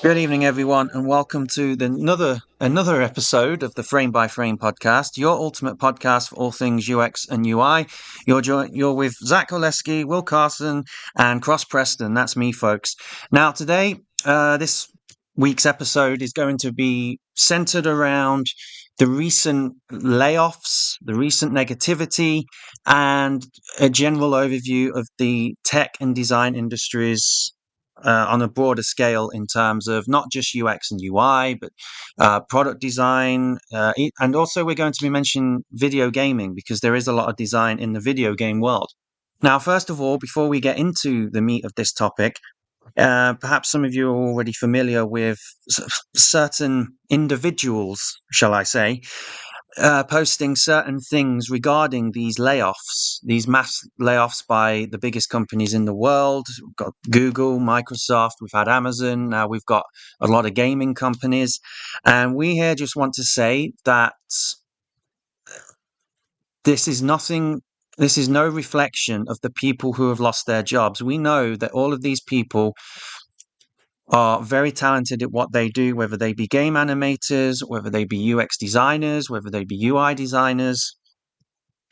Good evening, everyone, and welcome to another episode of the Frame by Frame podcast, your ultimate podcast for all things UX and UI. You're with Zach Oleski, Will Carson, and Cross Preston. That's me, folks. Now, today, this week's episode is going to be centered around the recent layoffs, the recent negativity, and a general overview of the tech and design industries on a broader scale in terms of not just UX and UI, but product design. And also, we're going to be mentioning video gaming because there is a lot of design in the video game world. Now, first of all, before we get into the meat of this topic, perhaps some of you are already familiar with certain individuals, shall I say, posting certain things regarding these layoffs, these mass layoffs by the biggest companies in the world. We've got Google, Microsoft, we've had Amazon, now we've got a lot of gaming companies. And we here just want to say that this is nothing. This is no reflection of the people who have lost their jobs. We know that all of these people are very talented at what they do, whether they be game animators, whether they be UX designers, whether they be UI designers,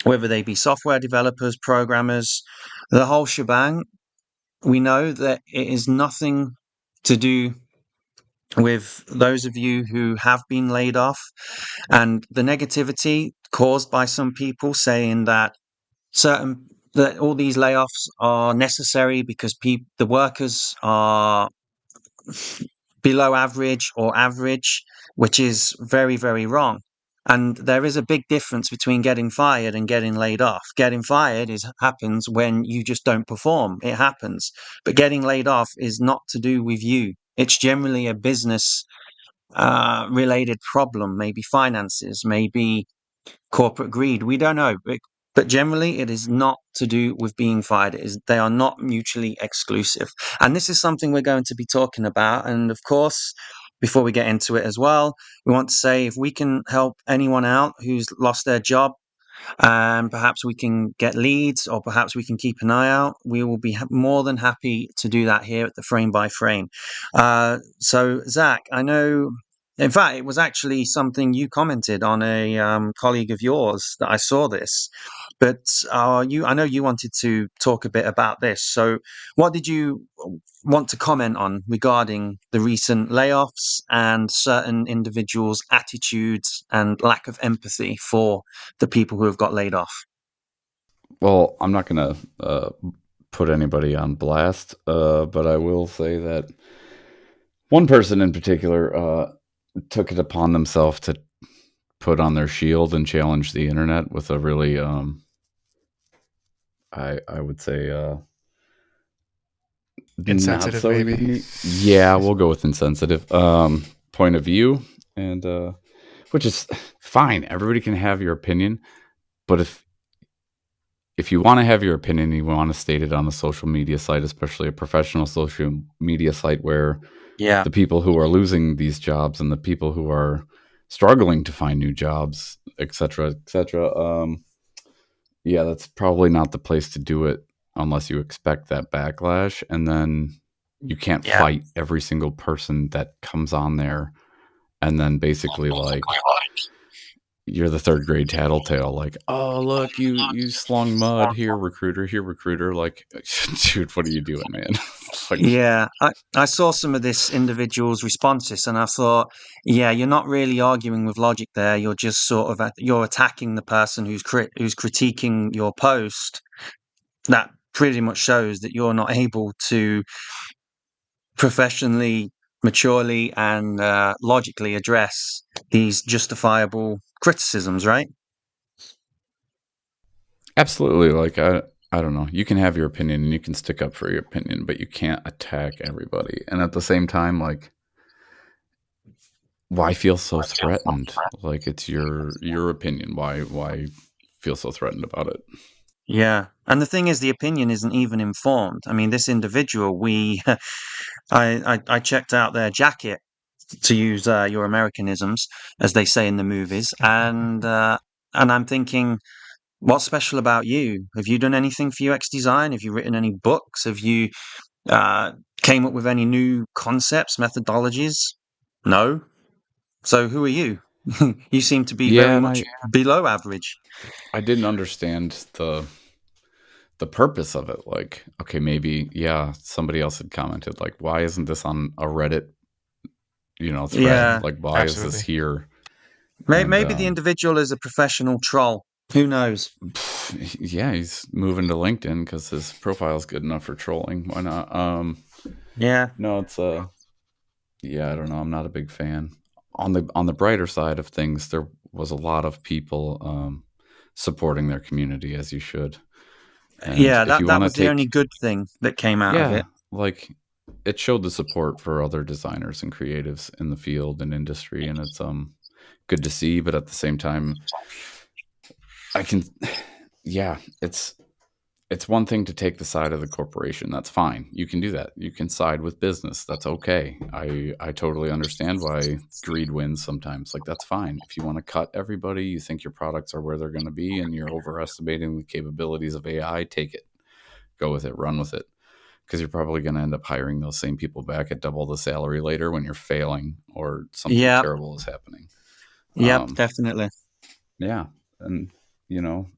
whether they be software developers, programmers, the whole shebang. We know that it is nothing to do with those of you who have been laid off and the negativity caused by some people saying that certain that all these layoffs are necessary because the workers are below average or average, which is very, very wrong. And there is a big difference between getting fired and getting laid off. Getting fired is happens when you just don't perform. It happens. But getting laid off is not to do with you. It's generally a business related problem, maybe finances, maybe corporate greed. We don't know. But generally, it is not to do with being fired. They are not mutually exclusive. And this is something we're going to be talking about. And of course, before we get into it as well, we want to say if we can help anyone out who's lost their job, and perhaps we can get leads or perhaps we can keep an eye out. We will be more than happy to do that here at the Frame by Frame. So, Zach, I know, in fact, it was actually something you commented on a colleague of yours that I saw this. But I know you wanted to talk a bit about this. So, what did you want to comment on regarding the recent layoffs and certain individuals' attitudes and lack of empathy for the people who have got laid off? Well, I'm not going to put anybody on blast, but I will say that one person in particular took it upon themselves to put on their shield and challenge the internet with a really, I would say, not Insensitive, so maybe. unique. Yeah, we'll go with insensitive point of view, and which is fine. Everybody can have your opinion, but if you want to have your opinion, you want to state it on a social media site, especially a professional social media site where Yeah, the people who are losing these jobs and the people who are struggling to find new jobs, etc., etc. Yeah, that's probably not the place to do it unless you expect that backlash, and then you can't yeah, fight every single person that comes on there, and then basically like you're the third grade tattletale, like, oh look, you slung mud here recruiter, like, dude, what are you doing, man? Like, yeah. I saw some of this individual's responses, and I thought, yeah, you're not really arguing with logic there. You're just sort of you're attacking the person who's critiquing your post. That pretty much shows that you're not able to professionally, maturely, and logically address these justifiable criticisms, right? absolutely, like, I don't know, you can have your opinion and you can stick up for your opinion, but you can't attack everybody, and at the same time, like, why feel so threatened? Like, it's your opinion. Why feel so threatened about it? Yeah. And the thing is, the opinion isn't even informed. I mean, this individual, I checked out their jacket to use your Americanisms, as they say in the movies, and I'm thinking, what's special about you? Have you done anything for UX design? Have you written any books? Have you Uh, Came up with any new concepts, methodologies? No. So who are you? You seem to be Yeah, very and much below average. I didn't understand the purpose of it. Like, okay, maybe yeah, somebody else had commented like, why isn't this on a Reddit, thread? Yeah. Like, why is this Absolutely. here? And Maybe the individual is a professional troll. Who knows? yeah, he's moving to LinkedIn because his profile is good enough for trolling. Why not? Yeah. No, it's yeah, I don't know. I'm not a big fan. On the brighter side of things, there was a lot of people supporting their community as you should. And Yeah, if you that want to was the only take, good thing that came out of yeah, it. like it showed the support for other designers and creatives in the field and industry, and it's good to see. But at the same time, I can, yeah, it's one thing to take the side of the corporation. That's fine. You can do that. You can side with business. That's okay. I totally understand why greed wins sometimes. Like that's fine. If you want to cut everybody, you think your products are where they're going to be and you're overestimating the capabilities of AI, take it. Go with it, run with it. Because you're probably going to end up hiring those same people back at double the salary later when you're failing or something Yeah. terrible is happening. Yep, Um, definitely. yeah. And,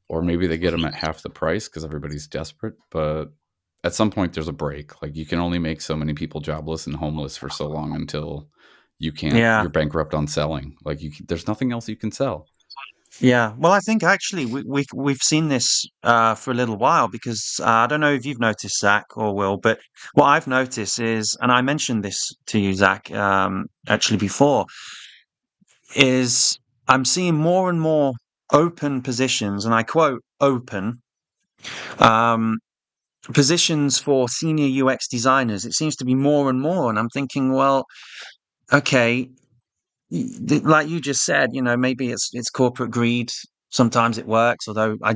or maybe they get them at half the price because everybody's desperate. But at some point, there's a break. Like you can only make so many people jobless and homeless for so long until Yeah. you're bankrupt on selling. Like there's nothing else you can sell. Yeah. Well, I think actually we've seen this for a little while because I don't know if you've noticed, Zach or Will, but what I've noticed is, and I mentioned this to you, Zach, actually before, is I'm seeing more and more open positions, and I quote open um, positions for senior UX designers. It seems to be more and more, and I'm thinking, well, okay, like you just said, maybe it's corporate greed. Sometimes it works, although I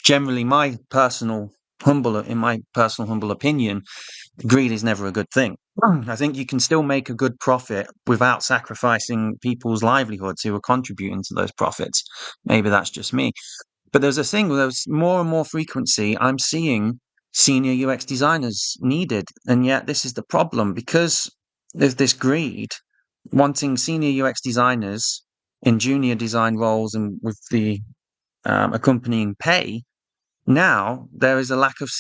generally, in my personal humble opinion, greed is never a good thing. I think you can still make a good profit without sacrificing people's livelihoods who are contributing to those profits. Maybe that's just me. But there's more and more frequency I'm seeing senior UX designers needed. And yet this is the problem because there's this greed wanting senior UX designers in junior design roles and with the accompanying pay. Now there is a lack of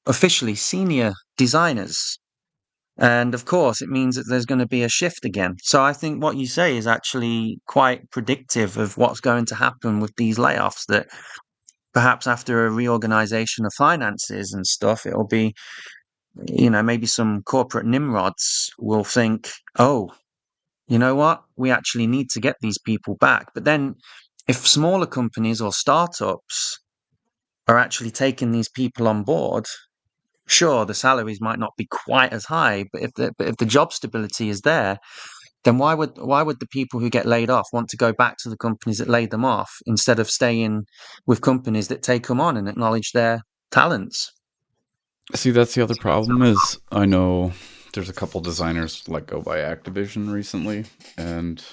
officially senior designers. And of course, it means that there's going to be a shift again. So I think what you say is actually quite predictive of what's going to happen with these layoffs. That perhaps after a reorganization of finances and stuff, it'll be, maybe some corporate nimrods will think, oh, you know what? We actually need to get these people back. But then if smaller companies or startups are actually taking these people on board, sure, the salaries might not be quite as high, but if the job stability is there, then why would the people who get laid off want to go back to the companies that laid them off instead of staying with companies that take them on and acknowledge their talents? See, that's the other problem is I know there's a couple designers let go by Activision recently, and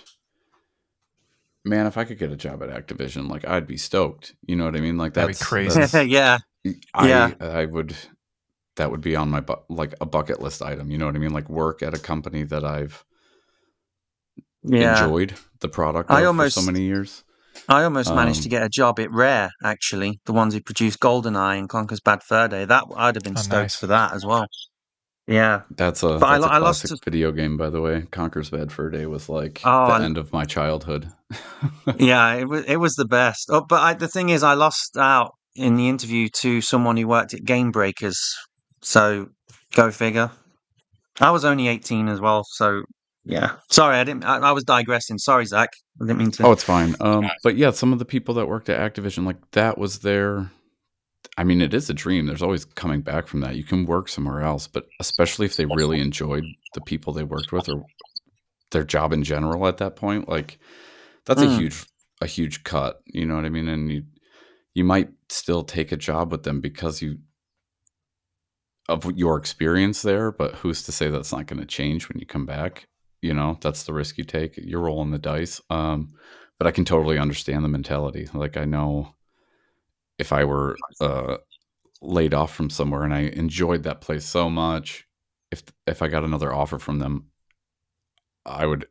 man, if I could get a job at Activision, like I'd be stoked. You know what I mean? Like That'd be that's crazy. that's Yeah, yeah, I would that would be on my like a bucket list item. You know what I mean? Like work at a company that I've yeah. enjoyed the product I of for so almost many years. I almost managed to Um, get a job at Rare, actually, the ones who produced GoldenEye and Conker's Bad Fur Day. That I'd have been Oh, stoked nice. for that as well. Yeah, but that's a I lost. classic video game, by the way. Conker's Bad Fur Day was like Oh, the end of my childhood. yeah, it was the best. Oh, but the thing is, I lost out in the interview to someone who worked at Game Breakers. So go figure. I was only 18 as well, so yeah. Sorry, I didn't. I was digressing. Sorry, Zach. I didn't mean to. Oh, it's fine. But yeah, some of the people that worked at Activision, like that was their. I mean, it is a dream. There's always coming back from that. You can work somewhere else, but especially if they really enjoyed the people they worked with or their job in general at that point, like that's Mm, a huge cut. You know what I mean? And you might still take a job with them because you of your experience there, but who's to say that's not going to change when you come back? That's the risk you take. You're rolling the dice. But I can totally understand the mentality. Like I know if I were laid off from somewhere and I enjoyed that place so much, if I got another offer from them, I would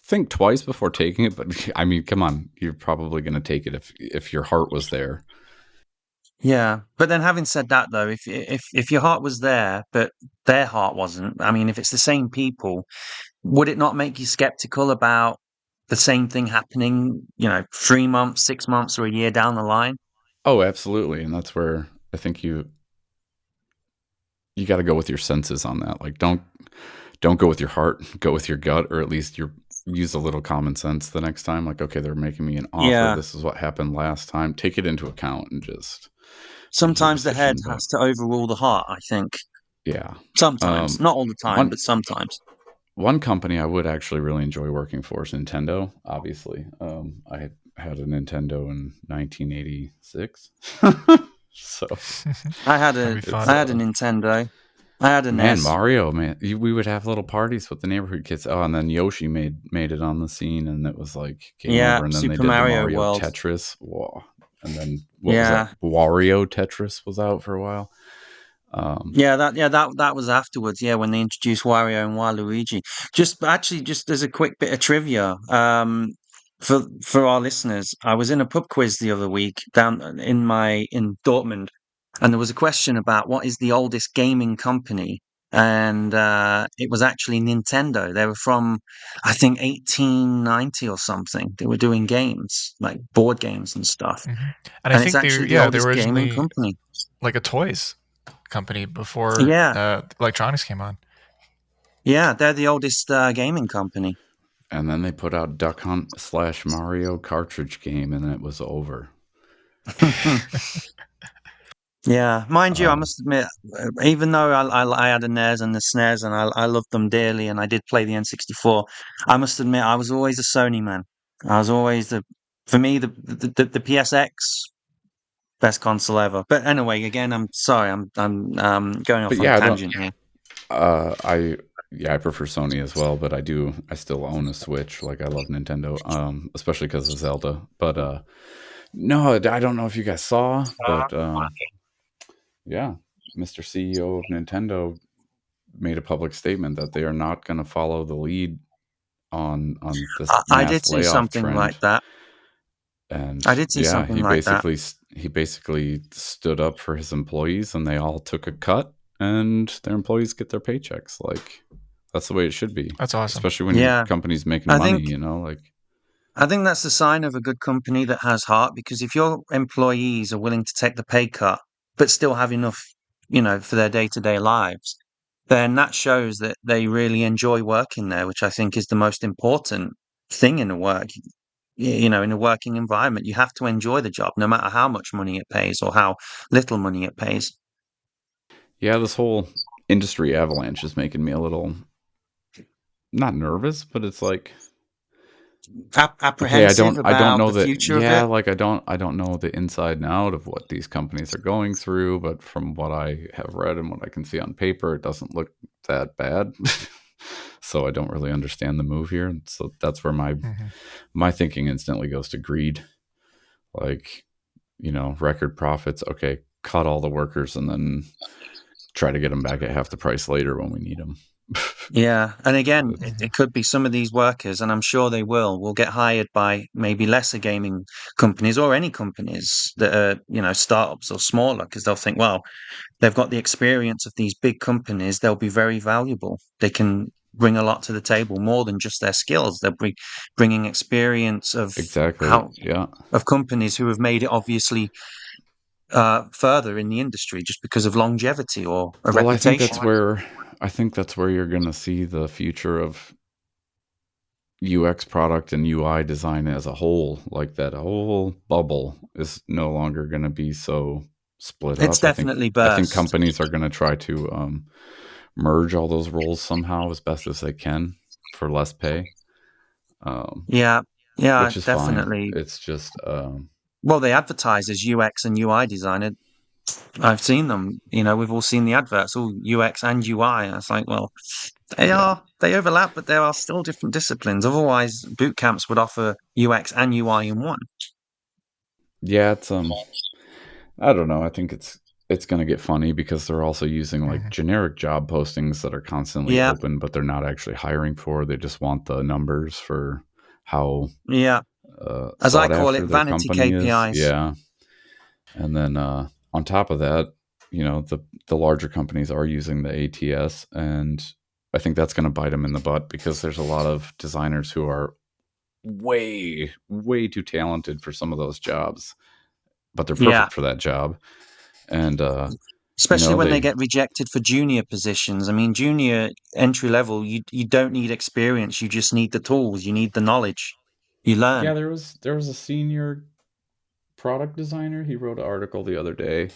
think twice before taking it. But I mean, come on, you're probably going to take it if your heart was there. Yeah, but then having said that, though, if your heart was there, but their heart wasn't, I mean, if it's the same people, would it not make you skeptical about the same thing happening, 3 months, 6 months, or a year down the line? Oh, absolutely, and that's where I think you got to go with your senses on that. Like, don't go with your heart, go with your gut, or at least you use a little common sense the next time. Like, okay, they're making me an offer. Yeah, This is what happened last time. Take it into account and just make your sometimes the head decision. But has to overrule the heart, I think. yeah, Sometimes, um, not all the time, one but sometimes. one company I would actually really enjoy working for is Nintendo. Obviously, I had a Nintendo in 1986, so I had That'd a be it's I fun. had a Nintendo. I had a man, NES. Mario, man, we would have little parties with the neighborhood kids. Oh, and then Yoshi made it on the scene, and it was like game Yeah, over. And then they Super did the Mario Mario World. Tetris. Whoa. And then what was that? Yeah, Wario Tetris was out for a while. Um, that was afterwards. Yeah, when they introduced Wario and Waluigi. Just as a quick bit of trivia, for our listeners, I was in a pub quiz the other week down in Dortmund, and there was a question about what is the oldest gaming company, and it was actually Nintendo. They were from, I think, 1890 or something. They were doing games like board games and stuff, Hmm. And I and it's think actually the they were oldest gaming originally company. like a toys company before Yeah, electronics came on. yeah, they're the oldest gaming company. and then they put out Duck Hunt slash Mario cartridge game, and then it was over. Yeah, mind you, I Um, must admit, even though I had a NES and the SNES and I loved them dearly, and I did play the N64, I must admit I was always a Sony man. I was always for me the PSX best console ever. But anyway, again, I'm sorry, I'm going but off on a yeah, I don't. tangent here. I Yeah, I prefer Sony as well, but I still own a Switch. Like I love Nintendo, especially because of Zelda. But no, I don't know if you guys saw, but yeah, Mr. CEO of Nintendo made a public statement that they are not going to follow the lead on this I did mass see layoff something like trend. that. I And did see yeah, something like that. he basically stood up for his employees, and they all took a cut, and their employees get their paychecks. Like that's the way it should be, That's awesome. especially when your Yeah, company's making I money. think Like I think that's the sign of a good company that has heart because if your employees are willing to take the pay cut but still have enough, for their day-to-day lives, then that shows that they really enjoy working there, which I think is the most important thing in a in a working environment. You have to enjoy the job no matter how much money it pays or how little money it pays. yeah, this whole industry avalanche is making me a little not nervous, but it's like okay, Apprehensive I don't about know the that. future of Yeah, it. like I don't know the inside and out of what these companies are going through, but from what I have read and what I can see on paper, it doesn't look that bad. So I don't really understand the move here. And so that's where Hmm. my thinking instantly goes to greed. Like, record profits. Okay, cut all the workers and then try to get them back at half the price later when we need them. Yeah, and again, it, Hmm. it could be some of these workers, and I'm sure they will get hired by maybe lesser gaming companies or any companies that are, startups or smaller, because they'll think, well, they've got the experience of these big companies. They'll be very valuable. They can bring a lot to the table, more than just their skills. They'll be bringing experience Exactly. how Yeah. of companies who have made it obviously further in the industry just because of longevity or a Well, reputation. I think that's where you're going to see the future of UX product and UI design as a whole. Like that whole bubble is no longer going to be so split It's up. definitely I think burst. companies are going to try to merge all those roles somehow as best as they can for less pay, um, Yeah, yeah, which is fine. definitely. It's just Well, they advertise as UX and UI designer. I've seen them. We've all seen the adverts, all UX and UI. And it's like, well, yeah, they overlap, but there are still different disciplines. Otherwise, boot camps would offer UX and UI in one. yeah. It's I don't know. I think it's it's going to get funny because they're also using like Mhm. generic job postings that are constantly Yeah, open, but they're not actually hiring for. They just want the numbers for how yeah. As I sought call after it, their vanity company is. KPIs. Yeah. And then on top of that, the larger companies are using the ATS, and I think that's going to bite them in the butt because there's a lot of designers who are way too talented for some of those jobs, but they're Yeah, perfect for that job. And especially when they they get rejected for junior positions. I mean, junior entry level, you don't need experience. You just need the tools. You need the knowledge. You yeah, learn. there was a senior product designer. He wrote an article the other day,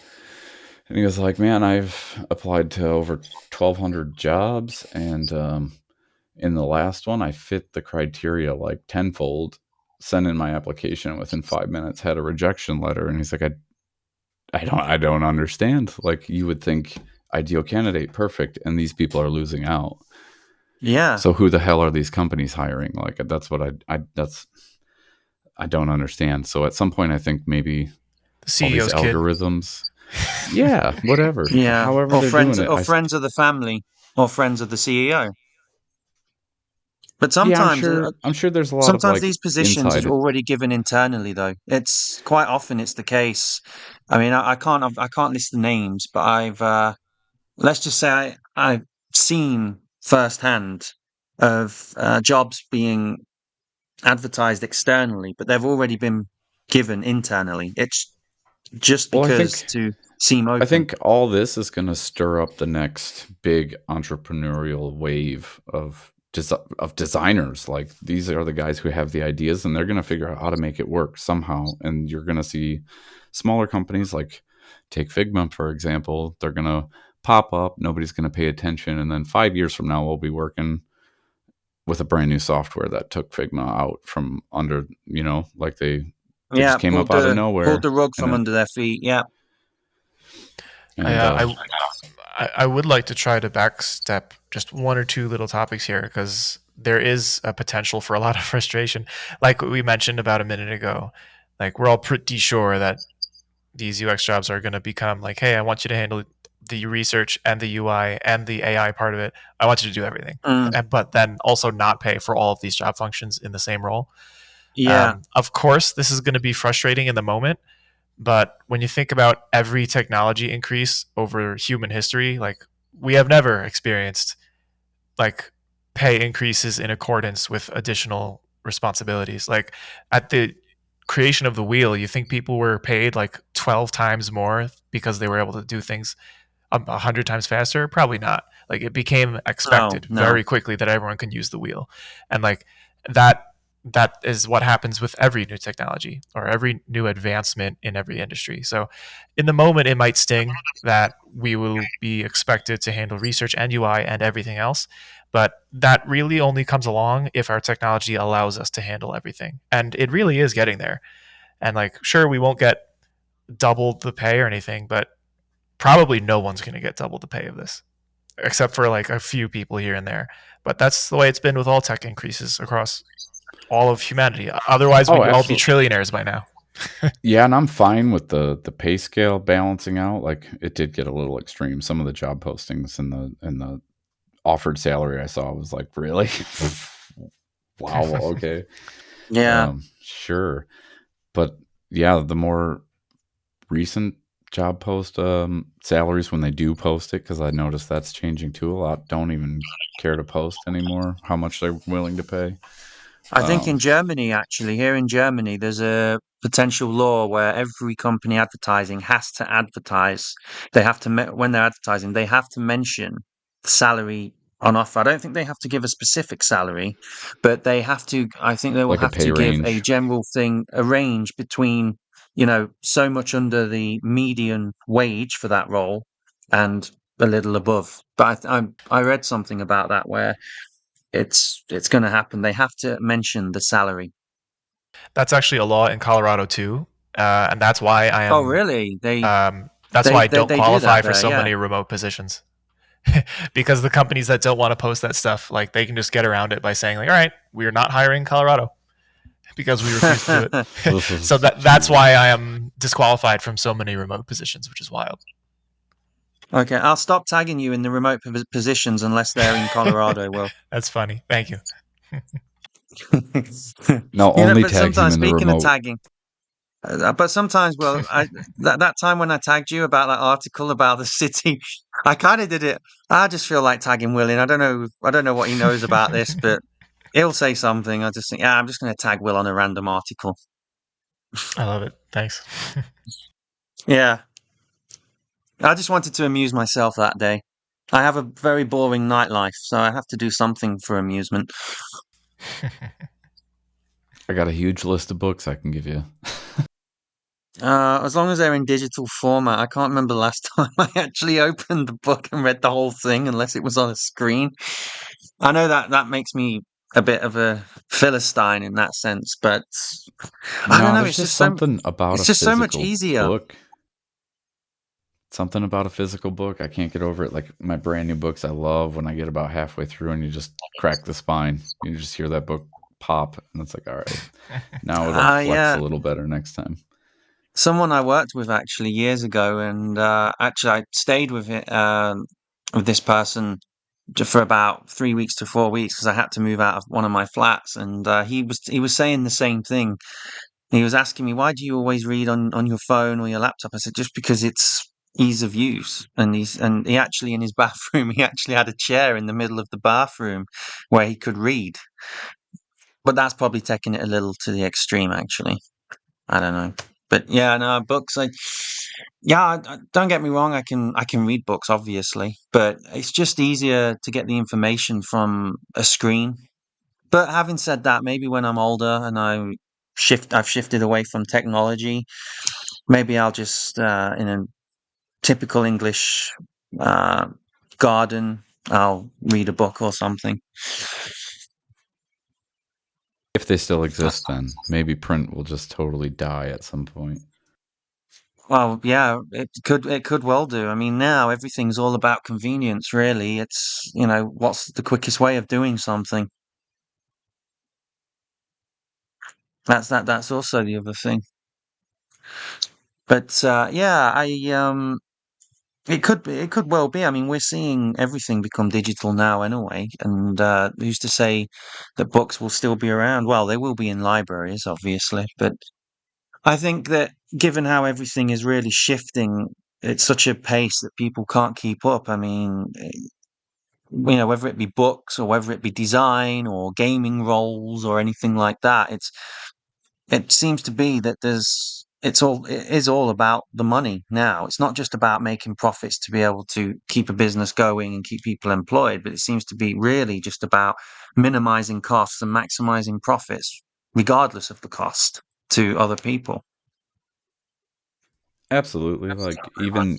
and he was like, "Man, I've applied to over 1,200 jobs, and in the last one, I fit the criteria like tenfold. Sent in my application within 5 minutes, had a rejection letter." And he's like, I don't understand. Like, you would think ideal candidate, perfect, and these people are losing out. Yeah, So who the hell are these companies hiring? Like, that's what I don't understand. So at some point, I think maybe The all these CEO's kid. algorithms, yeah, whatever, yeah. however they're doing it, Or friends of the family, or friends of the CEO. But yeah, sometimes, I'm sure there's a lot of sometimes like these positions are inside. already given internally. Though it's quite often it's the case. I mean, I can't list the names, but I've let's just say I've seen firsthand of jobs being advertised externally, but they've already been given internally. It's just Well, because to seem I open. think all this is going to stir up the next big entrepreneurial wave of designers. Like, these are the guys who have the ideas, and they're going to figure out how to make it work somehow. And you're going to see smaller companies, like take Figma for example. They're going to pop up. Nobody's going to pay attention, and then 5 years from now, we'll be working with a brand new software that took Figma out from under. Like they Yeah, just came up out of pulled nowhere, the rug and from under their feet. Yeah. I, and uh, I I would like to try to backstep just one or two little topics here because there is a potential for a lot of frustration. Like we mentioned about a minute ago, like we're all pretty sure that these UX jobs are going to become like, hey, I want you to handle the research and the UI and the AI part of it. I want you to do everything, Mm, but then also not pay for all of these job functions in the same role. yeah. Of course, this is going to be frustrating in the moment, but when you think about every technology increase over human history, like we have never experienced like pay increases in accordance with additional responsibilities. Like at the creation of the wheel, you think people were paid like 12 times more because they were able to do things 100 times faster? Probably not. Like it became No, expected no. very quickly that everyone can use the wheel, and like that that is what happens with every new technology or every new advancement in every industry. So in the moment it might sting that we will be expected to handle research and UI and everything else, but that really only comes along if our technology allows us to handle everything. And it really is getting there. And like sure we won't get double the pay or anything, but probably no one's going to get double the pay of this, except for like a few people here and there. But that's the way it's been with all tech increases across all of humanity. Otherwise, oh, we'd all be absolutely. trillionaires by now. Yeah, and I'm fine with the pay scale balancing out. Like, it did get a little extreme. Some of the job postings and the offered salary I saw was like, really? Wow, okay. Yeah. Sure. But yeah, the more recent job post salaries, when they do post it, because I noticed that's changing too a lot, don't even care to post anymore how much they're willing to pay. I think in Um, Germany, actually, here in Germany, there's a potential law where every company advertising has to advertise. They have to, when they're advertising, they have to mention the salary on offer. I don't think they have to give a specific salary, but they have to, I think they will like a have pay to give a range. general thing, a range between, so much under the median wage for that role and a little above. But I read something about that where it's going to happen. They have to mention the salary. That's actually a law in Colorado too, and that's why I Oh, am. really? That's why I don't They do that qualify for there. so Yeah. many remote positions. Because the companies that don't want to post that stuff, like they can just get around it by saying, like, "All right, we are not hiring Colorado because we refuse to do it." So that's Jeez. why I am disqualified from so many remote positions, which is wild. Okay, I'll stop tagging you in the remote positions unless they're in Colorado. Well, That's funny. Thank you. No, you know, only but tag him sometimes in the speaking of remote. tagging, but sometimes, well, that time when I tagged you about that article about the city, I kind of did it. I just feel like tagging Will in. I don't know what he knows about this, but he'll say something. I just think, yeah, I'm just going to tag Will on a random article. I love it. Thanks. Yeah, I just wanted to amuse myself that day. I have a very boring nightlife, so I have to do something for amusement. I got a huge list of books I can give you. As long as they're in digital format, I can't remember the last time I actually opened the book and read the whole thing, unless it was on a screen. I know that that makes me a bit of a philistine in that sense, but I don't No, know. there's just something about a It's just so much physical easier. book. Something about a physical book. I can't get over it. Like my brand new books, I love when I get about halfway through and you just crack the spine. You just hear that book pop, and it's like, all right, now it'll flex a Yeah. little better next time. Someone I worked with actually years ago, and actually I stayed with this person for about 3 weeks to 4 weeks because I had to move out of one of my flats, and he was saying the same thing. He was asking me, "Why do you always read on your phone or your laptop?" I said, "Just because it's ease of use." And he actually in his bathroom he actually had a chair in the middle of the bathroom where he could read. But that's probably taking it a little to the extreme, actually. I don't know. But yeah, no, books. Don't get me wrong. I can read books, obviously, but it's just easier to get the information from a screen. But having said that, maybe when I'm older and I've shifted away from technology, maybe I'll just in a typical English uh, garden, I'll read a book or something. If they still exist, then maybe print will just totally die at some point. Well, yeah, it could well do. I mean, now everything's all about convenience, really. It's, you know, what's the quickest way of doing something? That's also the other thing. But yeah, I it could well be. I mean, we're seeing everything become digital now anyway, and who's to say that books will still be around? Well, they will be in libraries, obviously, but I think that given how everything is really shifting at such a pace that people can't keep up. I mean, you know, whether it be books or whether it be design or gaming roles or anything like that, it seems to be that it is all about the money now. It's not just about making profits to be able to keep a business going and keep people employed, but it seems to be really just about minimizing costs and maximizing profits, regardless of the cost to other people. Absolutely. Like even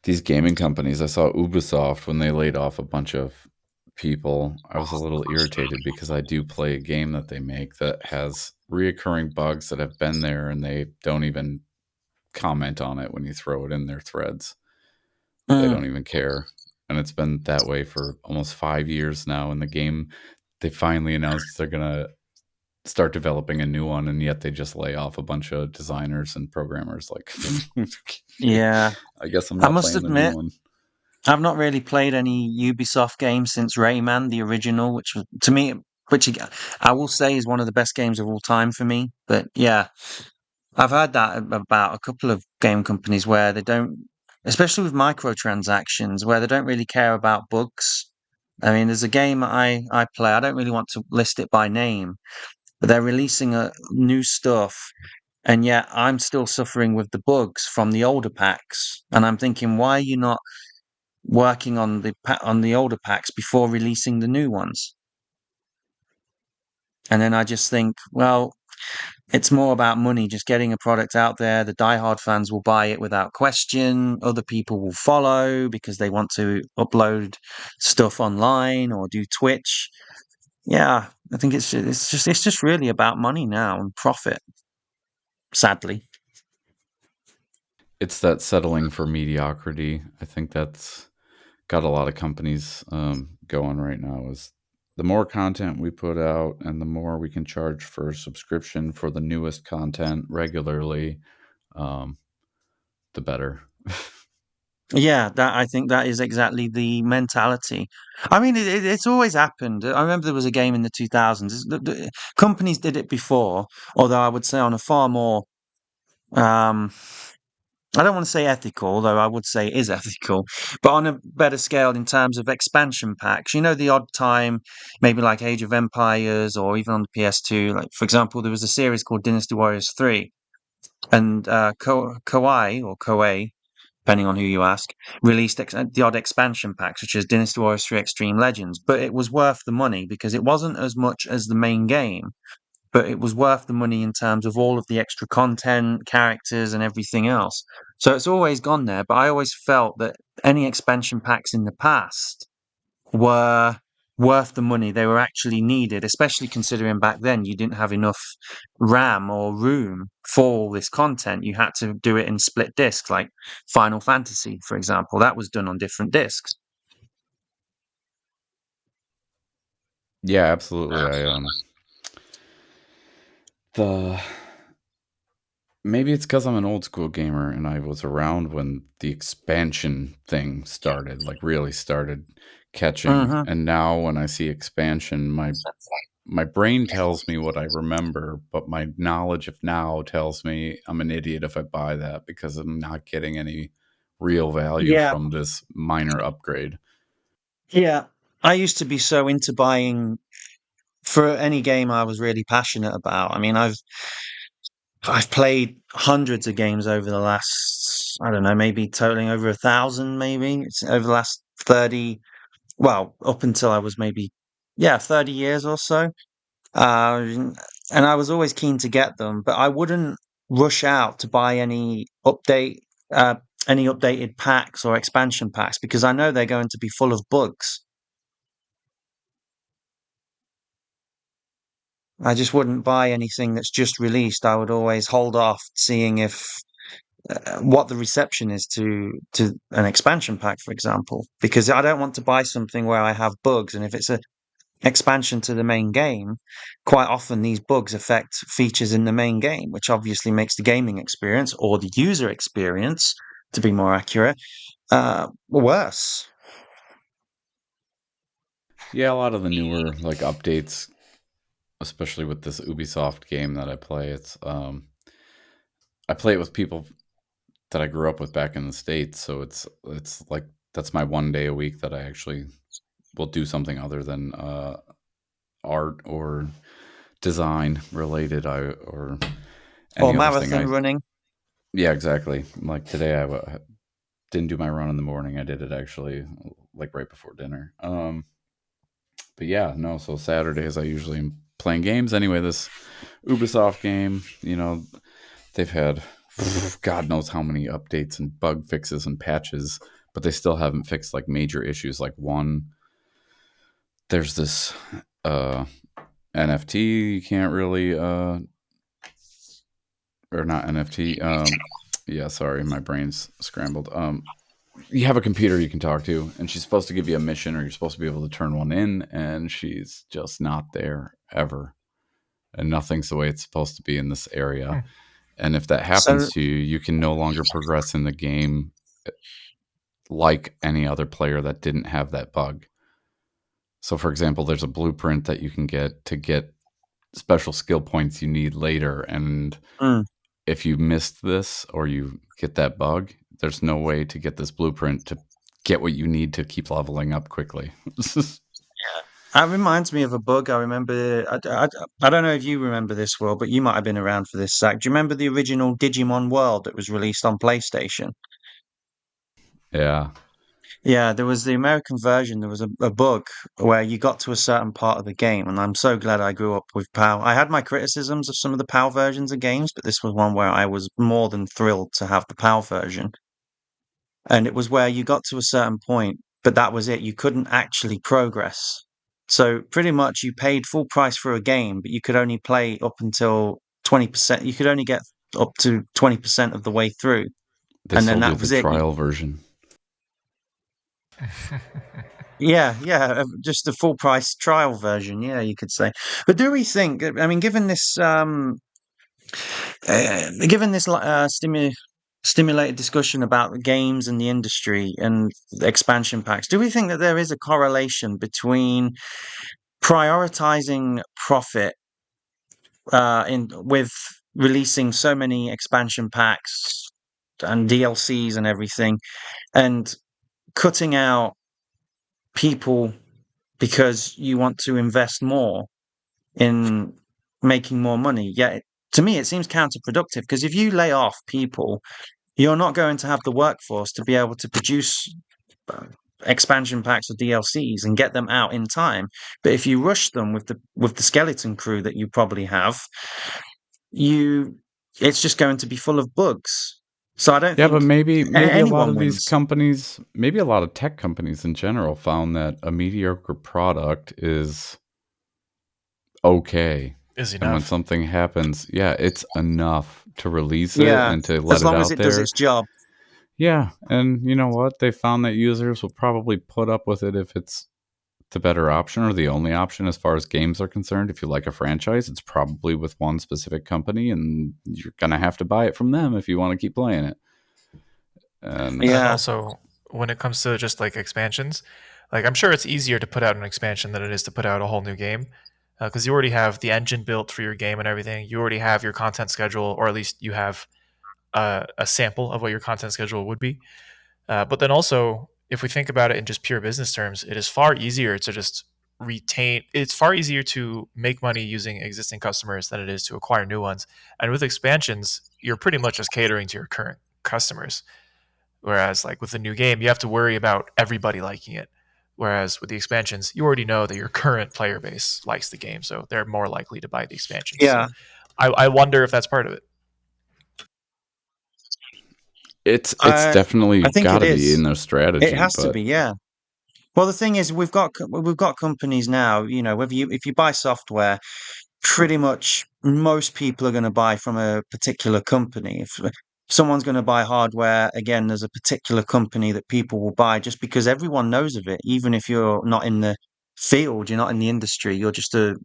these gaming companies, I saw Ubisoft when they laid off a bunch of people. I was a little irritated because I do play a game that they make that has reoccurring bugs that have been there and they don't even comment on it when you throw it in their threads. They Mm, don't even care. And it's been that way for almost 5 years now. In the game, they finally announced they're going to start developing a new one, and yet they just lay off a bunch of designers and programmers. Like, yeah, I guess I'm I not must playing the new admit. one. I've not really played any Ubisoft games since Rayman, the original, which was to me, I will say is one of the best games of all time for me. But yeah, I've heard that about a couple of game companies where they don't, especially with microtransactions, where they don't really care about bugs. I mean, there's a game I play. I don't really want to list it by name, but they're releasing a new stuff, and yet I'm still suffering with the bugs from the older packs. And I'm thinking, why are you not working on on the older packs before releasing the new ones? And then I just think, well, it's more about money, just getting a product out there. The diehard fans will buy it without question. Other people will follow because they want to upload stuff online or do Twitch. Yeah, I think it's just really about money now and profit. Sadly, It's that settling for mediocrity. I think that's got a lot of companies going right now. Is the more content we put out and the more we can charge for subscription for the newest content regularly, um, the better. Yeah, that I think that is exactly the mentality. I mean, it's always happened. I remember there was a game in the 2000s. Companies did it before, although I would say on a far more, um, I don't want to say ethical, although I would say it is ethical, but on a better scale in terms of expansion packs. You know, the odd time, maybe like Age of Empires or even on the PS2. Like, for example, there was a series called Dynasty Warriors 3, and Koei or Koei, depending on who you ask, released the odd expansion packs, such as Dynasty Warriors 3 Extreme Legends. But it was worth the money because it wasn't as much as the main game, but it was worth the money in terms of all of the extra content, characters, and everything else. So it's always gone there. But I always felt that any expansion packs in the past were worth the money. They were actually needed, especially considering back then you didn't have enough RAM or room for all this content. You had to do it in split discs, like Final Fantasy, for example. That was done on different discs. Yeah, absolutely. The maybe it's because I'm an old school gamer and I was around when the expansion thing started, like really started catching. Hmm. And now when I see expansion, my brain tells me what I remember, but my knowledge of now tells me I'm an idiot if I buy that because I'm not getting any real value Yeah, from this minor upgrade. yeah. I used to be so into buying for any game I was really passionate about. I mean, I've played hundreds of games over the last, I don't know, maybe totaling over 1,000, maybe it's over the last 30, well, up until I was maybe, yeah, 30 years or so. Uh, and I was always keen to get them, but I wouldn't rush out to buy uh, any updated packs or expansion packs because I know they're going to be full of bugs. I just wouldn't buy anything that's just released. I would always hold off seeing if what the reception is to an expansion pack, for example, because I don't want to buy something where I have bugs, and if it's a expansion to the main game, quite often these bugs affect features in the main game, which obviously makes the gaming experience or the user experience, to be more accurate, worse. Yeah, a lot of the newer like updates, especially with this Ubisoft game that I play, I play it with people that I grew up with back in the States, so it's like that's my one day a week that I actually will do something other than art or design related or Or any other thing. marathon I running. Yeah, exactly. Like today, didn't do my run in the morning. I did it actually like right before dinner. But yeah, no. So Saturdays I usually am playing games. Anyway, this Ubisoft game, they've had God knows how many updates and bug fixes and patches, but they still haven't fixed like major issues. Like one, there's this uh, NFT you can't really or not NFT. Yeah, sorry, my brain's scrambled. You have a computer you can talk to, and she's supposed to give you a mission, or you're supposed to be able to turn one in, and she's just not there ever, and nothing's the way it's supposed to be in this area. Hmm. And if that So, happens to you, you can no longer progress in the game like any other player that didn't have that bug. So, for example, there's a blueprint that you can get to get special skill points you need later, and mm, if you missed this or you get that bug, there's no way to get this blueprint to get what you need to keep leveling up quickly. that reminds me of a bug. I remember. I don't know if you remember this world, but you might have been around for this, Zach. Do you remember the original Digimon World that was released on PlayStation? Yeah. Yeah, there was the American version. There was a bug where you got to a certain part of the game, and I'm so glad I grew up with PAL. I had my criticisms of some of the PAL versions of games, but this was one where I was more than thrilled to have the PAL version. And it was where you got to a certain point, but that was it. You couldn't actually progress. So pretty much you paid full price for a game, but you could only play up until 20%. You could only get up to 20% of the way through, They and then sold you that the was it. trial version. Yeah, yeah, just the full price trial version. Yeah, you could say. But do we think? I mean, given this stimulated discussion about the games and the industry and the expansion packs. Do we think that there is a correlation between prioritizing profit in with releasing so many expansion packs and DLCs and everything, and cutting out people because you want to invest more in making more money? Yeah, to me, it seems counterproductive because if you lay off people, you're not going to have the workforce to be able to produce uh, expansion packs or DLCs and get them out in time. But if you rush them with the skeleton crew that you probably have, you it's just going to be full of bugs. So I don't Yeah, but think maybe a lot anyone of these wins. companies, maybe a lot of tech companies in general found that a mediocre product is okay. Is And when enough. something happens, yeah, it's enough to release it Yeah, and to let as it long as out it does there. its job. Yeah, and you know what? They found that users will probably put up with it if it's the better option or the only option as far as games are concerned. If you like a franchise, it's probably with one specific company, and you're gonna have to buy it from them if you want to keep playing it. And And then Yeah, also, when it comes to just like expansions, like I'm sure it's easier to put out an expansion than it is to put out a whole new game, because you already have the engine built for your game and everything. You already have your content schedule, or at least you have a sample of what your content schedule would be. But then also, if we think about it in just pure business terms, it is far easier to just retain. It's far easier to make money using existing customers than it is to acquire new ones. And with expansions, you're pretty much just catering to your current customers. Whereas, like with the new game, you have to worry about everybody liking it. Whereas with the expansions, you already know that your current player base likes the game, so they're more likely to buy the expansions. yeah. So I wonder if that's part of it. it's I definitely I think got it to be in is. their It strategy, has to but be. Yeah. Well, the thing is, we've got companies now. Whether if you buy software, pretty much most people are going to buy from a particular company. If someone's going to buy hardware, again, there's a particular company that people will buy just because everyone knows of it. Even if you're not in the field, you're not in the industry, you're just a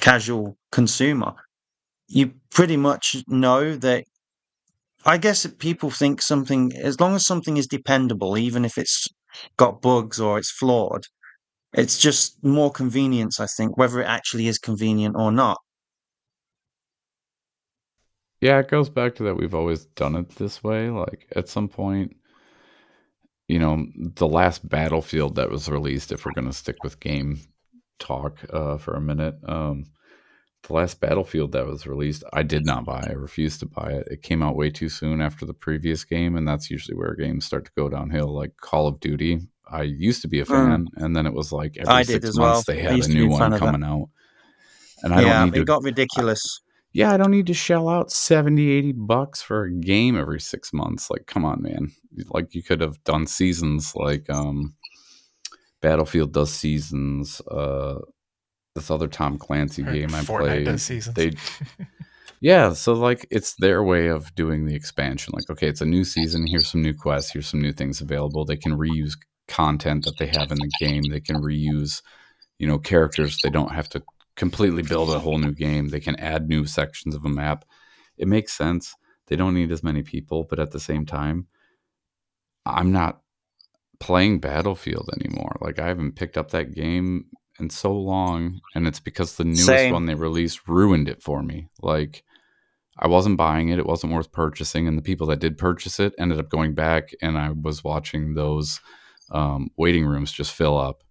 casual consumer. You pretty much know that. I guess people think something, as long as something is dependable, even if it's got bugs or it's flawed, it's just more convenience, I think, whether it actually is convenient or not. yeah, it goes back to that we've always done it this way. Like at some point, the last Battlefield that was released, if we're going to stick with game talk for a minute, the last Battlefield that was released, I did not buy. I refused to buy it. It came out way too soon after the previous game, and that's usually where games start to go downhill. Like Call of Duty, I used to be a Mm, fan, and then it was like every I did 6 as well. months they I had a used to be new a one fan of that. coming out. And I don't Yeah, need it to got I, ridiculous. yeah, I don't need to shell out 70, $80 for a game every 6 months. Like, come on, man. Like you could have done seasons like Battlefield does seasons, this other Tom Clancy Or game I Fortnite play, does seasons. they yeah, so like it's their way of doing the expansion. Like, okay, it's a new season, here's some new quests, here's some new things available. They can reuse content that they have in the game. They can reuse, characters. They don't have to completely build a whole new game. They can add new sections of a map. It makes sense. They don't need as many people, but at the same time, I'm not playing Battlefield anymore. Like I haven't picked up that game in so long, and it's because the newest Same. one they released ruined it for me. Like I wasn't buying it; it wasn't worth purchasing, and the people that did purchase it ended up going back, and I was watching those waiting rooms just fill up.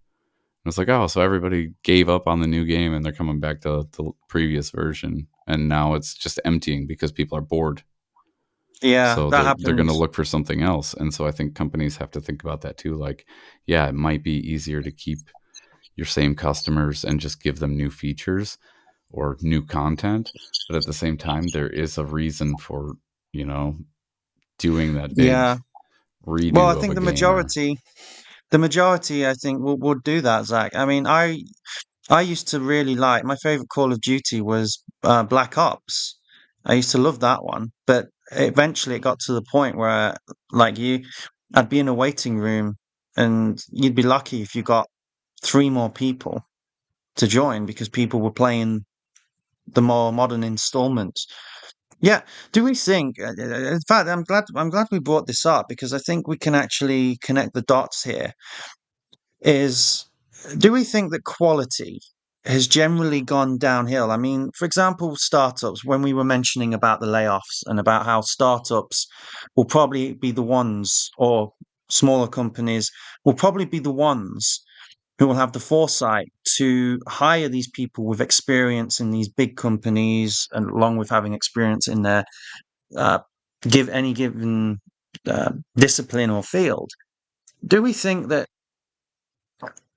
And it's like, oh, so everybody gave up on the new game, and they're coming back to the previous version, and now it's just emptying because people are bored. Yeah, So that they're going to happens. look for something else. And so I think companies have to think about that too. Like, yeah, it might be easier to keep your same customers and just give them new features or new content, but at the same time there is a reason for, you know, doing that big Yeah. Well, I redo of think a the game or majority, the majority, I think, will do that, Zach. I mean, I used to really like my favorite Call of Duty was Black Ops. I used to love that one, but eventually it got to the point where, like I'd be in a waiting room, and you'd be lucky if you got three more people to join because people were playing the more modern installments. Yeah. Do we think? In fact, I'm glad we brought this up because I think we can actually connect the dots here. Is Do we think that quality has generally gone downhill? I mean, for example, startups. When we were mentioning about the layoffs and about how startups will probably be the ones, or smaller companies will probably be the ones who will have the foresight to hire these people with experience in these big companies, and along with having experience in their uh, give any given discipline or field. Do we think that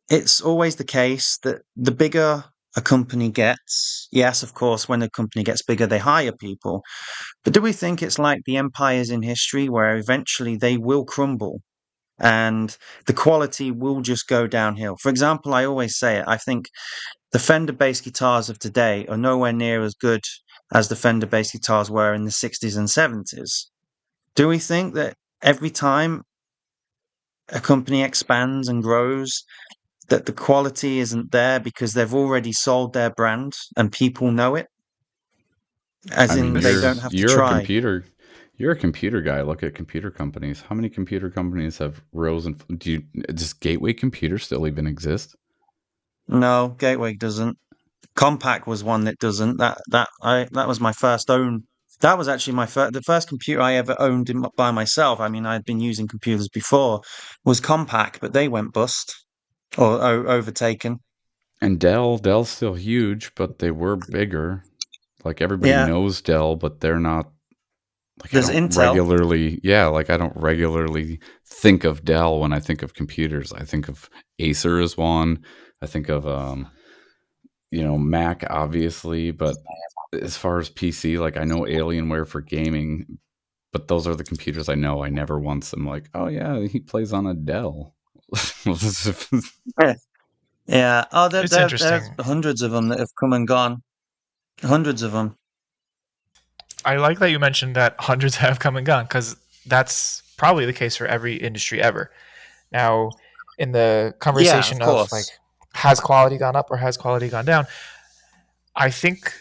it's always the case that the bigger a company gets, yes, of course, when a company gets bigger, they hire people, but do we think it's like the empires in history where eventually they will crumble and the quality will just go downhill? For example, I always say it, I think the Fender bass guitars of today are nowhere near as good as the Fender bass guitars were in the 60s and 70s. Do we think that every time a company expands and grows, that the quality isn't there because they've already sold their brand and people know it, as I mean, in they That's don't have to try? you're a computer guy. Look at computer companies. How many computer companies have rose and do you does Gateway Computer still even exist? No, Gateway doesn't. Compaq was one that doesn't. That was my first own. That was actually the first computer I ever owned by myself. I mean, I'd been using computers before, was Compaq, but they went bust or overtaken. And Dell's still huge, but they were bigger. Like everybody Yeah, knows Dell, but they're not like I there's don't Intel. regularly, yeah, like I don't regularly think of Dell when I think of computers. I think of Acer as one. I think of Mac obviously, but as far as PC, like I know Alienware for gaming, but those are the computers I know. I never once am like, oh yeah, he plays on a Dell. Yeah, yeah. Oh, it's there's interesting. hundreds of them that have come and gone. Hundreds of them. I like that you mentioned that hundreds have come and gone because that's probably the case for every industry ever. Now, in the Yeah, of conversation of like, course. has quality gone up or has quality gone down? I think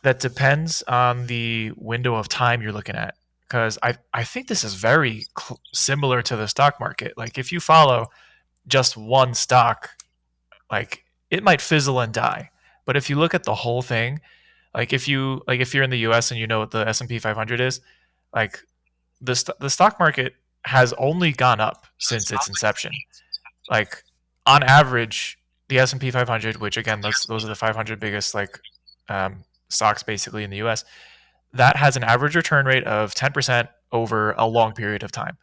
that depends on the window of time you're looking at. Because I think this is very similar to the stock market. Like, if you follow just one stock, like it might fizzle and die. But if you look at the whole thing, if you're in the U.S. and you know what the S&P 500 is, like the stock market has only gone up since its inception. Like on average, the S&P 500, which again, those are the 500 biggest stocks basically in the U.S., that has an average return rate of 10% over a long period of time.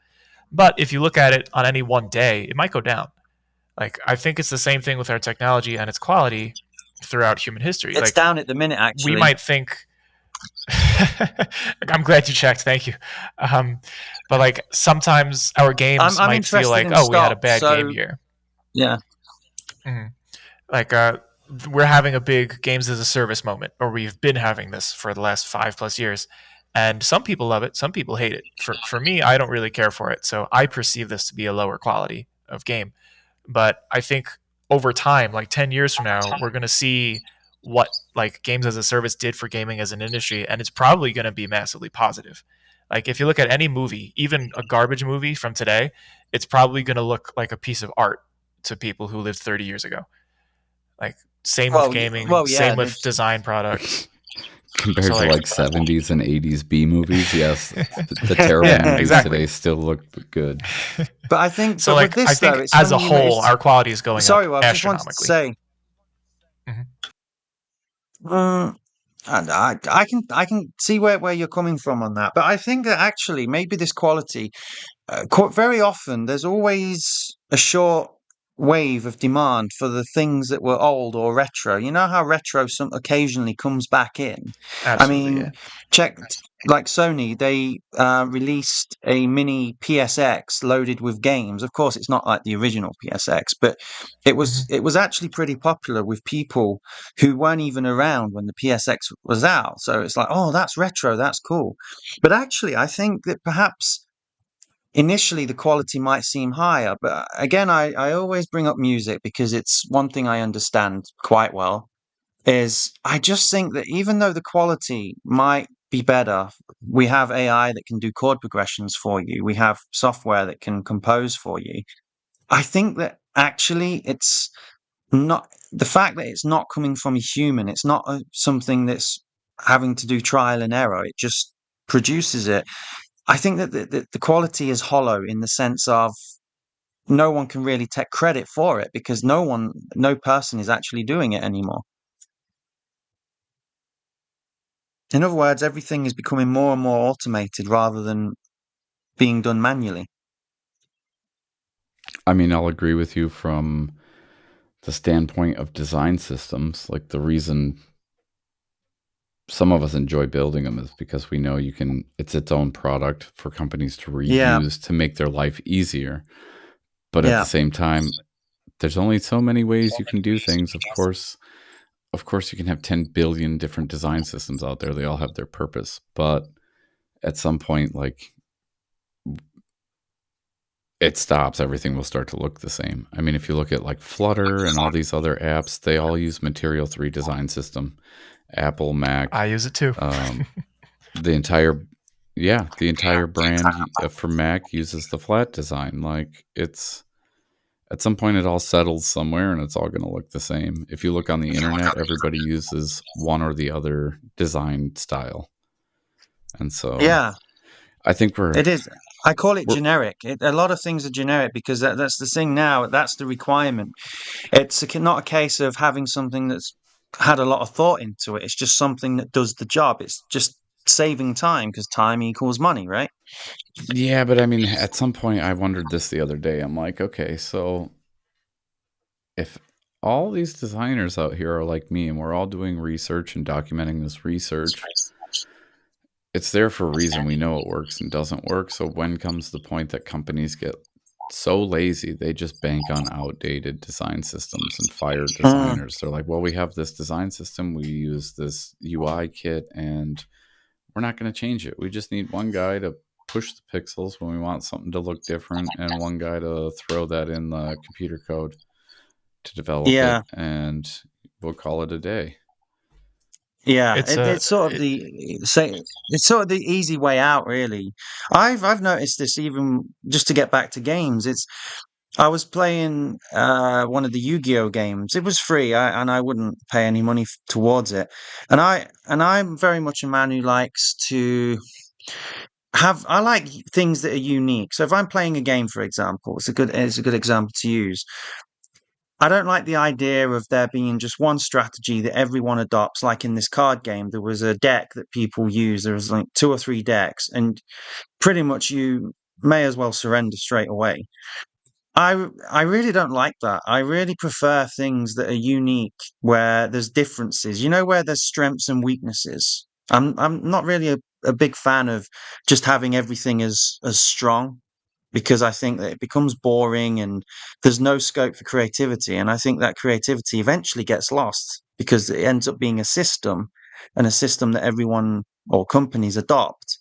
But if you look at it on any one day, it might go down. Like I think it's the same thing with our technology and its quality throughout human history. It's Like down at the minute, we actually. might think I'm glad you checked. Thank you. Um, but like sometimes our games I'm might feel interested like, in oh, we had a stocks, bad game so year. yeah. Mhm. Like we're having a big games as a service moment, or we've been having this for the last 5+ years. And some people love it, some people hate it. For me, I don't really care for it, so I perceive this to be a lower quality of game. But I think over time, like 10 years from now, we're going to see what like games as a service did for gaming as an industry, and it's probably going to be massively positive. Like if you look at any movie, even a garbage movie from today, it's probably going to look like a piece of art to people who lived 30 years ago. Like same with gaming, Well, yeah. same with design products. So Compared to like like 70s and 80s B movies, yes, the terrible yeah, movies today exactly. still look good. But I think, So but with like I this though, think it's as a funny. whole, our quality is going up Sorry, well, I just wanted to astronomically. say, Mhm. mm, and I can see where you're coming from on that. But I think that actually maybe this quality, very often there's always a short wave of demand for the things that were old or retro. You know how retro some occasionally comes back in. I Absolutely, mean, yeah. check like Sony, they released a mini PSX loaded with games. Of course, it's not like the original PSX, but Mhm. it was actually pretty popular with people who weren't even around when the PSX was out. So it's like, oh, that's retro, that's cool. But actually, I think that perhaps initially the quality might seem higher, but again, I always bring up music because it's one thing I understand quite well. Is I just think that even though the quality might be better. We have AI that can do chord progressions for you. We have software that can compose for you. I think that actually it's not the fact that it's not coming from a human. It's not something that's having to do trial and error. It just produces it. I think that the quality is hollow in the sense of no one can really take credit for it because no person is actually doing it anymore. In other words, everything is becoming more and more automated rather than being done manually. I mean, I'll agree with you from the standpoint of design systems. Like the reason some of us enjoy building them is because we know it's its own product for companies to Yeah, reuse to make their life easier. But at the yeah, same time, there's only so many ways you can do things. Of course, you can have 10 billion different design systems out there. They all have their purpose. But at some point, like it stops, everything will start to look the same. I mean, if you look at like Flutter and all these other apps, they all use Material 3 design system. Apple, I Mac, use it too. um, the entire the entire brand for Mac uses the flat design. Like it's at some point it all settles somewhere and it's all going to look the same. If you look on the internet, everybody uses one or the other design style. And so yeah. I think It is. I call it we're generic. A lot of things are generic because that's the thing now. That's the requirement. It's not a case of having something that's had a lot of thought into it. It's just something that does the job. It's just saving time because time equals money, right? yeah, but I mean at some point I wondered this the other day. I'm like, okay, so if all these designers out here are like me and we're all doing research and documenting this research, it's there for a reason. We know it works and doesn't work. So when comes the point that companies get so lazy, they just bank on outdated design systems and fire Mm, designers. They're like, well, we have this design system, we use this UI kit, and we're not going to change it. We just need one guy to push the pixels when we want something to look different, and one guy to throw that in the computer code to develop it, yeah, and we'll call it a day. yeah. It's a It's sort of it, it's sort of the easy way out, really. I've noticed this even just to get back to games. It's I was playing one of the Yu-Gi-Oh games. It was free, and I wouldn't pay any money towards it. I'm very much a man who likes to have. I like things that are unique. So if I'm playing a game, for example, it's a good example to use. I don't like the idea of there being just one strategy that everyone adopts. Like in this card game, there was a deck that people use. There was like two or three decks, and pretty much you may as well surrender straight away. I really don't like that. I really prefer things that are unique, where there's differences. You know, where there's strengths and weaknesses. I'm not really a big fan of just having everything as strong because I think that it becomes boring and there's no scope for creativity. And I think that creativity eventually gets lost because it ends up being a system and a system that everyone or companies adopt.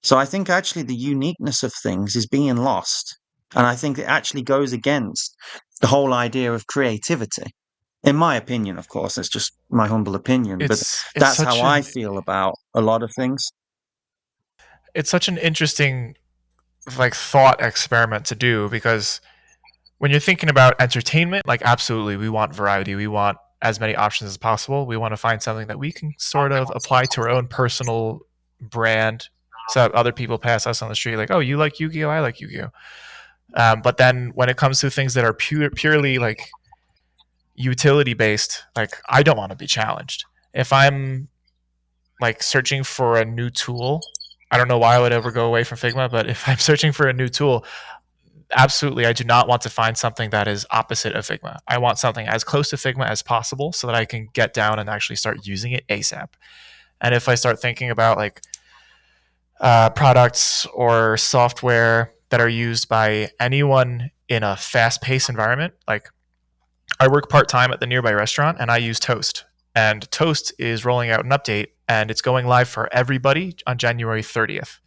So I think actually the uniqueness of things is being lost. And I think it actually goes against the whole idea of creativity. In my opinion, of course, it's just my humble opinion, but it's that's how such I an feel about a lot of things. it's such an interesting like thought experiment to do because when you're thinking about entertainment, like absolutely we want variety. We want as many options as possible. We want to find something that we can sort of apply to our own personal brand so that other people pass us on the street like, oh, you like Yu-Gi-Oh, I like Yu-Gi-Oh. But then when it comes to things that are purely like utility based, like I don't want to be challenged. If I'm like searching for a new tool, I don't know why I would ever go away from Figma, but if I'm searching for a new tool, absolutely I do not want to find something that is opposite of Figma. I want something as close to Figma as possible so that I can get down and actually start using it ASAP. And if I start thinking about like products or software that are used by anyone in a fast-paced environment, like I work part-time at the nearby restaurant and I use Toast. And Toast is rolling out an update and it's going live for everybody on January 30th.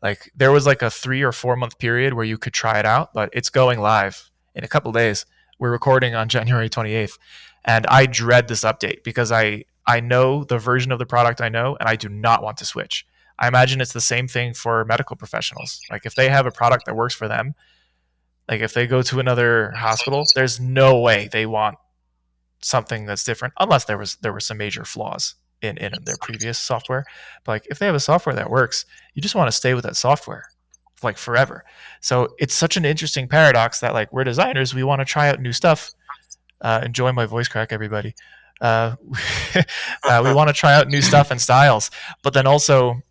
Like there was like a 3 or 4 month period where you could try it out, but it's going live in a couple days. We're recording on January 28th, and I dread this update because I know the version of the product I know, and I do not want to switch. I imagine it's the same thing for medical professionals. Like if they have a product that works for them, like if they go to another hospital, there's no way they want something that's different unless there were some major flaws in their previous software. But like if they have a software that works, you just want to stay with that software like forever. So it's such an interesting paradox that like we're designers, we want to try out new stuff. Enjoy my voice crack, everybody. Uh, we want to try out new stuff and styles, but then also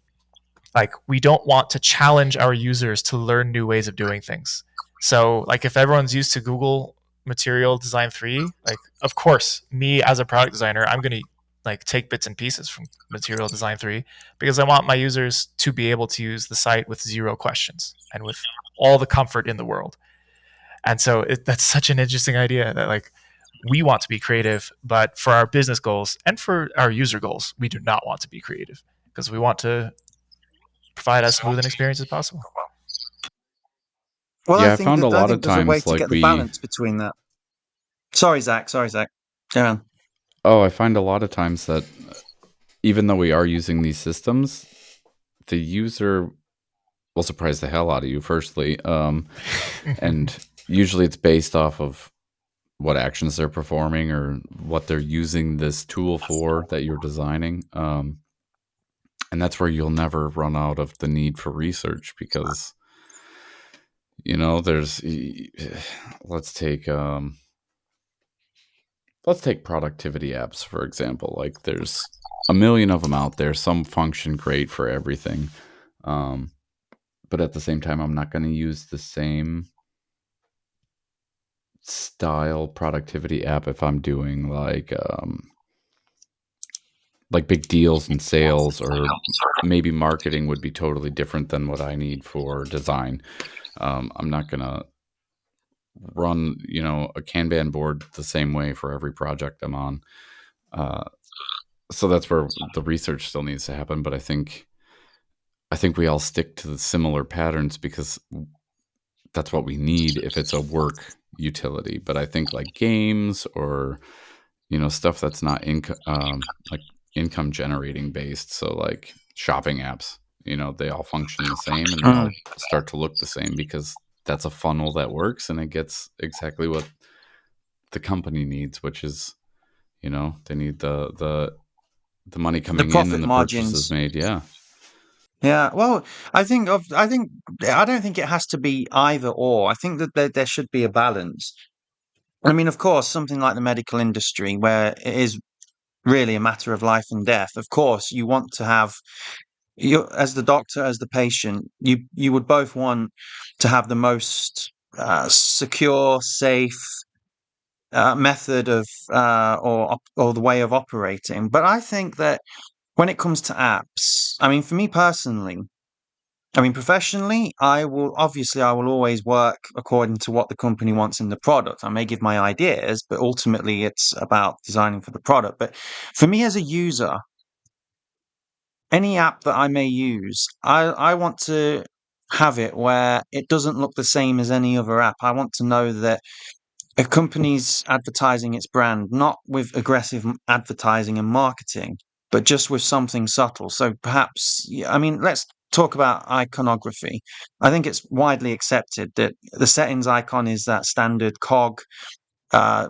like we don't want to challenge our users to learn new ways of doing things. So like if everyone's used to Google Material Design 3, like of course, me as a product designer, I'm going to like take bits and pieces from Material Design 3 because I want my users to be able to use the site with zero questions and with all the comfort in the world. And so that's such an interesting idea that like we want to be creative, but for our business goals and for our user goals, we do not want to be creative because we want to provide as smooth an experience as possible. Well, Yeah, I found a I lot of think there's a way times to like get the we balance between that. Sorry, Zach. Sorry, Zach. Go on. oh, I find a lot of times that even though we are using these systems, the user will surprise the hell out of you firstly. And usually it's based off of what actions they're performing or what they're using this tool for that you're designing. And that's where you'll never run out of the need for research because there's let's take productivity apps for example. Like there's a million of them out there. Some function great for everything, but at the same time I'm not going to use the same style productivity app if I'm doing like big deals and sales, or maybe marketing would be totally different than what I need for design. I'm not gonna run a Kanban board the same way for every project I'm on. Uh, so that's where the research still needs to happen. But I think we all stick to the similar patterns because that's what we need if it's a work utility. But I think like games or stuff that's not like income generating based, so like shopping apps, they all function the same and they Mm. all start to look the same because that's a funnel that works and it gets exactly what the company needs, which is they need the money The coming in profit and the purchases margins. made. Yeah. Yeah. Well, I don't think it has to be either or. I think that there should be a balance. I mean, of course, something like the medical industry, where it is really a matter of life and death. Of course, you want to have you as the doctor, as the patient, you would both want to have the most secure, safe method of or the way of operating. But I think that when it comes to apps, I mean, for me personally, I mean, professionally, I will always work according to what the company wants in the product. I may give my ideas, but ultimately it's about designing for the product. But for me as a user, any app that I may use, I want to have it where it doesn't look the same as any other app. I want to know that a company's advertising its brand, not with aggressive advertising and marketing, but just with something subtle. So perhaps, I mean, let's talk about iconography. I think it's widely accepted that the settings icon is that standard cog.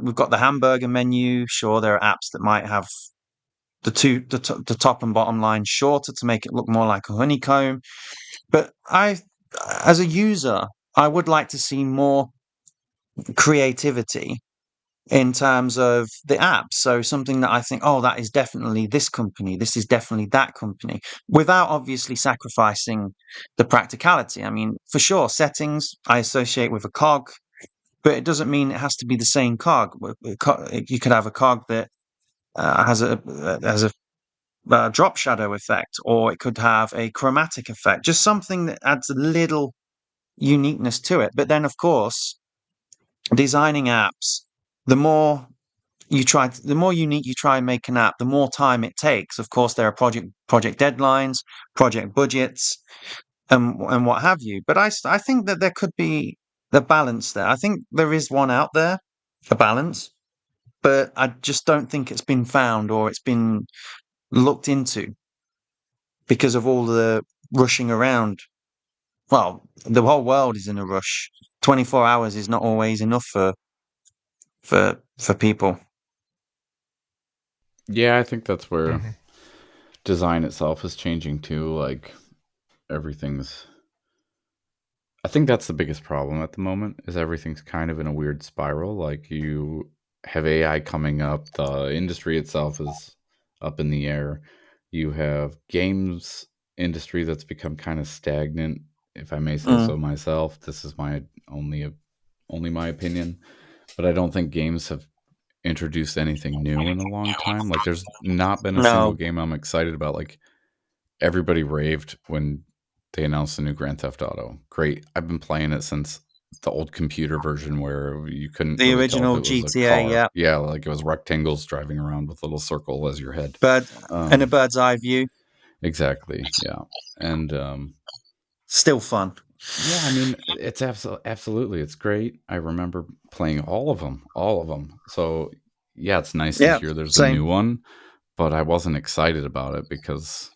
We've got the hamburger menu. Sure, there are apps that might have the top and bottom line shorter to make it look more like a honeycomb. But as a user, I would like to see more creativity in terms of the app. So something that I think, oh, that is definitely this company, this is definitely that company, without obviously sacrificing the practicality. I mean, for sure, settings I associate with a cog, but it doesn't mean it has to be the same cog. You could have a cog that has a drop shadow effect, or it could have a chromatic effect, just something that adds a little uniqueness to it. But then, of course, designing apps, the more the more unique you try and make an app, the more time it takes. Of course, there are project deadlines, project budgets, and what have you. But I think that there could be the balance there. I think there is one out there, a balance, but I just don't think it's been found or it's been looked into. because of all the rushing around. Well, the whole world is in a rush. 24 hours is not always enough for people. Yeah, I think that's where Hmm. design itself is changing too. Like everything's I think that's the biggest problem at the moment is everything's kind of in a weird spiral. Like you have AI coming up, the industry itself is up in the air. You have games industry that's become kind of stagnant, if I may say Mm, so myself. This is my only my opinion, but I don't think games have introduced anything new in a long time. Like there's not been a single no, game I'm excited about. Like everybody raved when they announced the new Grand Theft Auto. Great. I've been playing it since the old computer version where you couldn't the really tell if original it was a GTA, car. yeah, Yeah, like it was rectangles driving around with a little circle as your head. bird and a Um, bird's eye view, exactly. Yeah. And still fun. yeah, I mean, it's absolutely it's great. I remember playing all of them. So yeah, it's nice to Yeah, hear there's a same. new one, but I wasn't excited about it because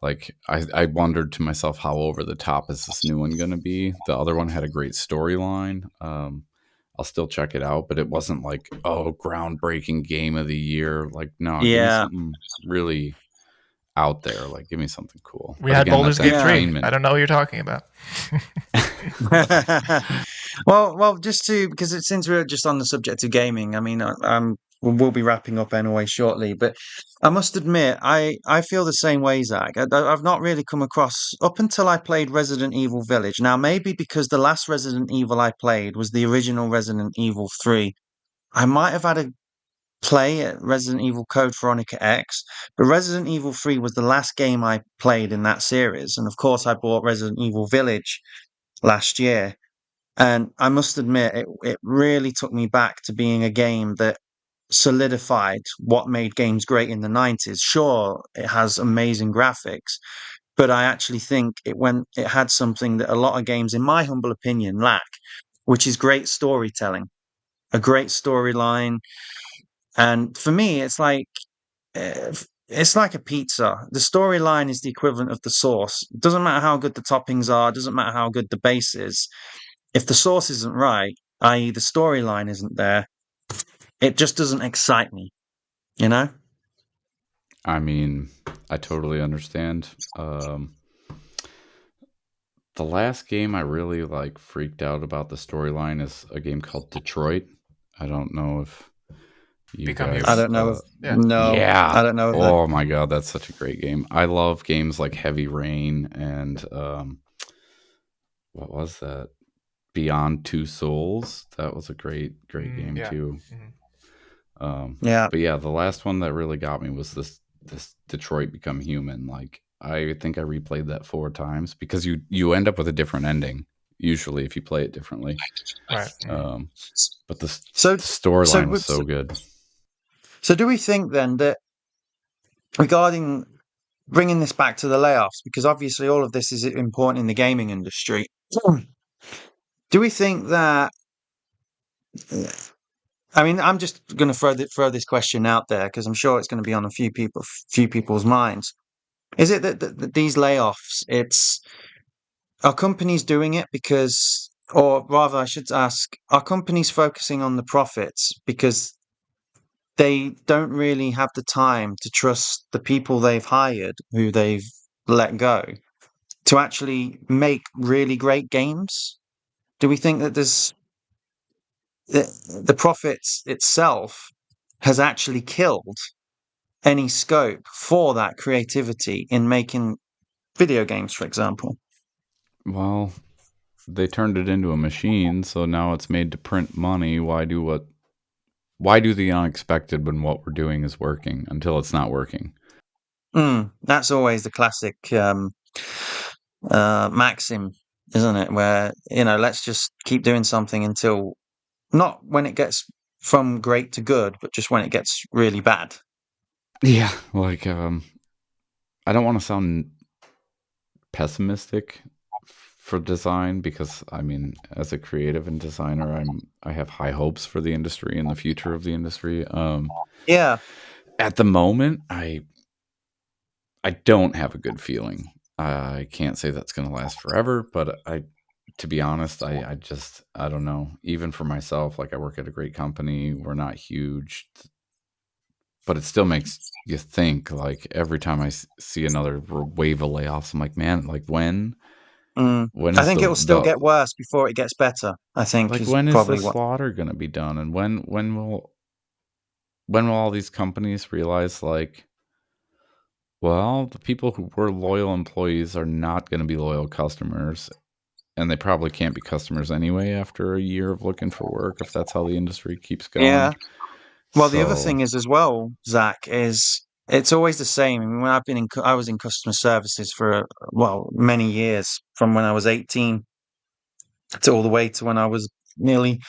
like I wondered to myself how over the top is this new one going to be. The other one had a great storyline. I'll still check it out, but it wasn't like, oh, groundbreaking game of the year. Like, no, give me Yeah, something really out there. Like, give me something cool. We But had again, Baldur's that's Gate 3. I entertainment. don't know what you're talking about. well, just to because since we're just on the subject of gaming, I mean, we'll be wrapping up anyway shortly. But I must admit, I feel the same way, Zach. I've not really come across up until I played Resident Evil Village. Now, maybe because the last Resident Evil I played was the original Resident Evil 3. I might have had a play at Resident Evil Code Veronica X, but Resident Evil 3 was the last game I played in that series. And of course, I bought Resident Evil Village last year. And I must admit, it really took me back to being a game that solidified what made games great in the 90s. Sure, it has amazing graphics, but I actually think it had something that a lot of games, in my humble opinion, lack, which is great storytelling, a great storyline. And for me, it's like a pizza. The storyline is the equivalent of the sauce. It doesn't matter how good the toppings are, it doesn't matter how good the base is. If the sauce isn't right, i.e., the storyline isn't there, it just doesn't excite me, you know? I mean, I totally understand. The last game I really like freaked out about the storyline is a game called Detroit. I don't know if you Become I guys Human. don't know of, Yeah. no, yeah. I don't know of that. Oh my god, that's such a great game. I love games like Heavy Rain and what was that? Beyond Two Souls. That was a great game Yeah. too. Hmm. Yeah. But yeah, the last one that really got me was this Detroit Become Human. Like I think I replayed that 4 times because you end up with a different ending usually if you play it differently. Right. Hmm. Um, but So, the so, storyline was so good. so do we think then that regarding bringing this back to the layoffs, because obviously all of this is important in the gaming industry, do we think that I mean, I'm just going to throw this question out there because I'm sure it's going to be on a few people's minds. Is it that these layoffs, are companies doing it because, or rather, I should ask, are companies focusing on the profits because they don't really have the time to trust the people they've hired, who they've let go, to actually make really great games? Do we think that the profits itself has actually killed any scope for that creativity in making video games, for example? Well, they turned it into a machine, so now it's made to print money. Why do the unexpected when what we're doing is working until it's not working? That's always the classic maxim, isn't it? Where, let's just keep doing something until not when it gets from great to good, but just when it gets really bad. Yeah, like I don't want to sound pessimistic for design because I mean, as a creative and designer, I have high hopes for the industry and the future of the industry. Yeah. At the moment, I don't have a good feeling. I can't say that's going to last forever, but to be honest, I don't know. Even for myself, like I work at a great company, we're not huge, but it still makes you think. Like every time I see another wave of layoffs, I'm like, man, like Mm. when I is think it will still the get worse before it gets better, I think like is when is the probably what. slaughter going to be done, and when will all these companies realize like, well, the people who were loyal employees are not going to be loyal customers, and they probably can't be customers anyway after a year of looking for work if that's how the industry keeps going. Yeah. Well, the other So, thing is as well, Zach, is it's always the same. I mean, when I was in customer services for, well, many years, from when I was 18 to all the way to when I was nearly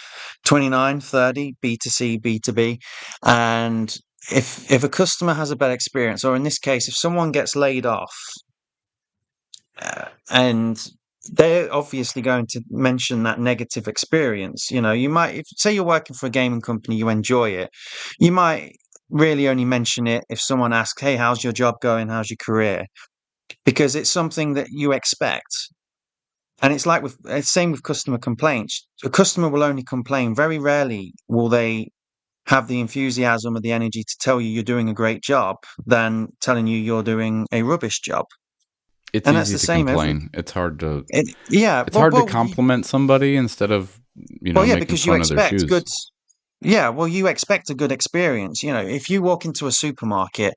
29, 30, B2C, B2B. And if a customer has a bad experience, or in this case, if someone gets laid off, and they're obviously going to mention that negative experience. You know, you might, if say you're working for a gaming company, you enjoy it, you might really only mention it if someone asks, "Hey, how's your job going? How's your career?" Because it's something that you expect. And it's like with it's same with customer complaints. A customer will only complain. Very rarely will they have the enthusiasm or the energy to tell you you're doing a great job than telling you you're doing a rubbish job. it's And that's easy the to same every. complain. Yeah, It's hard to well, compliment somebody instead of, well, yeah, making because you fun of their expect shoes. good. Yeah, well, you expect a good experience. You know, if you walk into a supermarket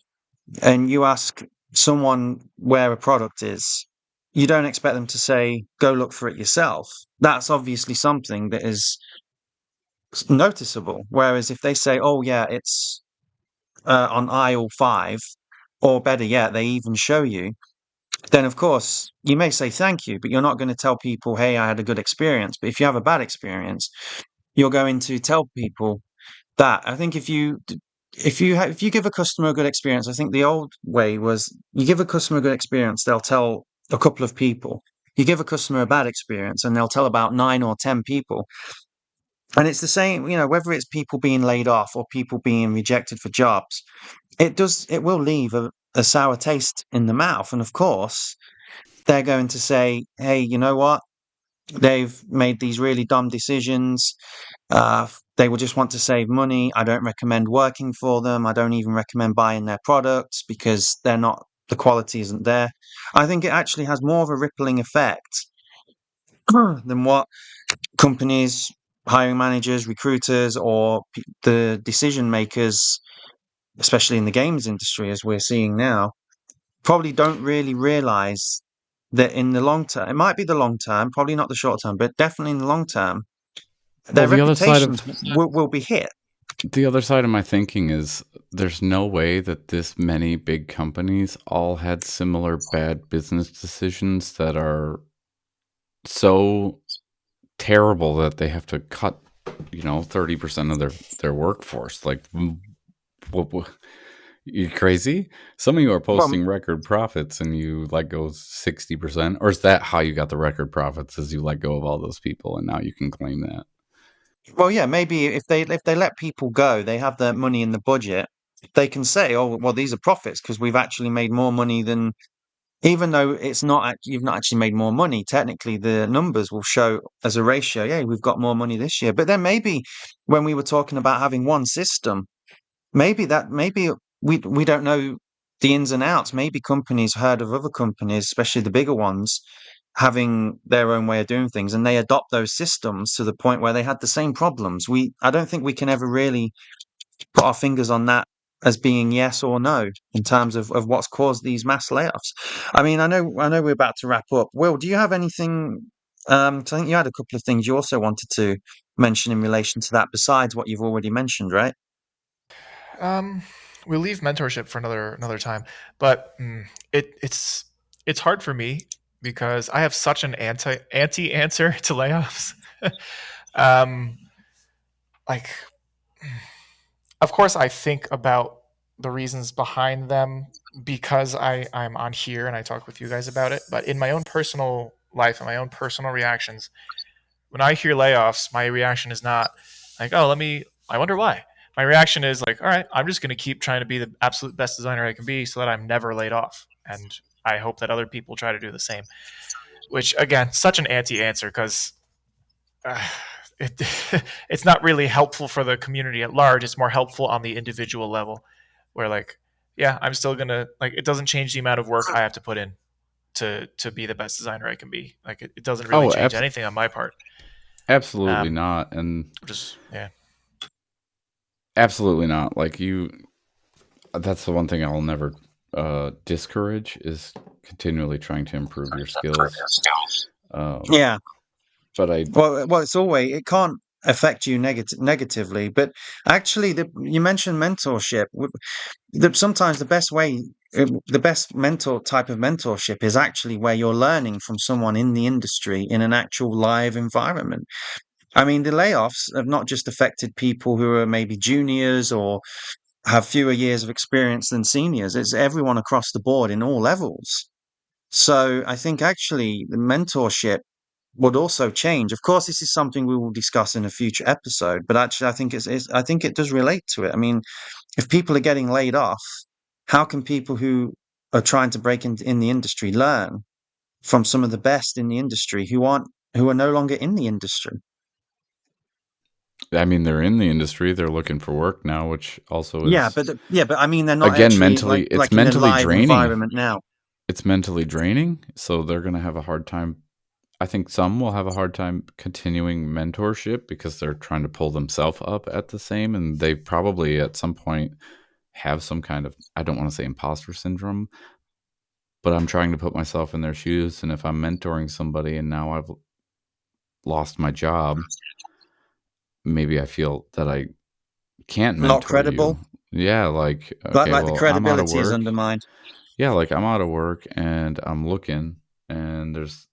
and you ask someone where a product is, you don't expect them to say, "Go look for it yourself." That's obviously something that is noticeable. Whereas if they say, "Oh, yeah, it's on aisle 5," or better yet, they even show you, then of course you may say thank you, but you're not going to tell people, "Hey, I had a good experience." But if you have a bad experience, you're going to tell people that. I think if you give a customer a good experience, I think the old way was you give a customer a good experience, they'll tell a couple of people. You give a customer a bad experience, and they'll tell about 9 or 10 people. And it's the same, you know, whether it's people being laid off or people being rejected for jobs, it will leave a sour taste in the mouth. And of course, they're going to say, "Hey, you know what? They've made these really dumb decisions. They will just want to save money. I don't recommend working for them. I don't even recommend buying their products because the quality isn't there." I think it actually has more of a rippling effect than what companies, hiring managers, recruiters, or the decision makers, especially in the games industry, as we're seeing now, probably don't really realize that in the long term, it might be the long term, probably not the short term, but definitely in the long term, Well, their reputations will be hit. the other side of my thinking is there's no way that this many big companies all had similar bad business decisions that are so terrible that they have to cut, 30% of their workforce. Like, what, you crazy? Some of you are Well, posting record profits and you let go 60%, or is that how you got the record profits? Is you let go of all those people and now you can claim that? well, yeah, maybe if they let people go, they have the money in the budget. They can say, "Oh, well, these are profits because we've actually made more money than." Even though you've not actually made more money, technically the numbers will show as a ratio. Yeah, we've got more money this year. But then maybe when we were talking about having one system, maybe we don't know the ins and outs. Maybe companies heard of other companies, especially the bigger ones, having their own way of doing things, and they adopt those systems to the point where they had the same problems. I don't think we can ever really put our fingers on that as being yes or no in terms of what's caused these mass layoffs. I mean, I know we're about to wrap up. Will, do you have anything? 'Cause I think you had a couple of things you also wanted to mention in relation to that, besides what you've already mentioned, right? Um, we'll leave mentorship for another time, but it's hard for me because I have such an anti answer to layoffs. um, like, of course, I think about the reasons behind them because I'm on here and I talk with you guys about it. But in my own personal life and my own personal reactions, when I hear layoffs, my reaction is not like, oh, I wonder why. my reaction is like, all right, I'm just going to keep trying to be the absolute best designer I can be so that I'm never laid off. And I hope that other people try to do the same, which again, such an anti answer because uh, it, it's not really helpful for the community at large. It's more helpful on the individual level where like, yeah, I'm still going to like, it doesn't change the amount of work I have to put in to be the best designer I can be. Like it doesn't really Oh, change anything on my part. absolutely Um, not. And just, yeah. absolutely not. Like you, that's the one thing I'll never discourage is continually trying to improve your skills. Um, Yeah. but I, Well, it's always it can't affect you negatively, but actually, you mentioned mentorship. Sometimes the best way, the best mentor type of mentorship is actually where you're learning from someone in the industry in an actual live environment. I mean, the layoffs have not just affected people who are maybe juniors or have fewer years of experience than seniors. It's everyone across the board in all levels. So I think actually the mentorship would also change. Of course, this is something we will discuss in a future episode, but actually, I think I think it does relate to it. I mean, if people are getting laid off, how can people who are trying to break in the industry learn from some of the best in the industry who are no longer in the industry? I mean, they're in the industry, they're looking for work now, which also Yeah, is, but I mean, they're not again, actually mentally, it's in a mentally live draining. environment now. It's mentally draining. So they're going to have a hard time. I think some will have a hard time continuing mentorship because they're trying to pull themselves up at the same. And they probably at some point have some kind of, I don't want to say imposter syndrome, but I'm trying to put myself in their shoes. And if I'm mentoring somebody and now I've lost my job, maybe I feel that I can't Not mentor credible. you. Yeah, like, okay, The well, I'm out of credibility is work. undermined. Yeah, like I'm out of work and I'm looking and there's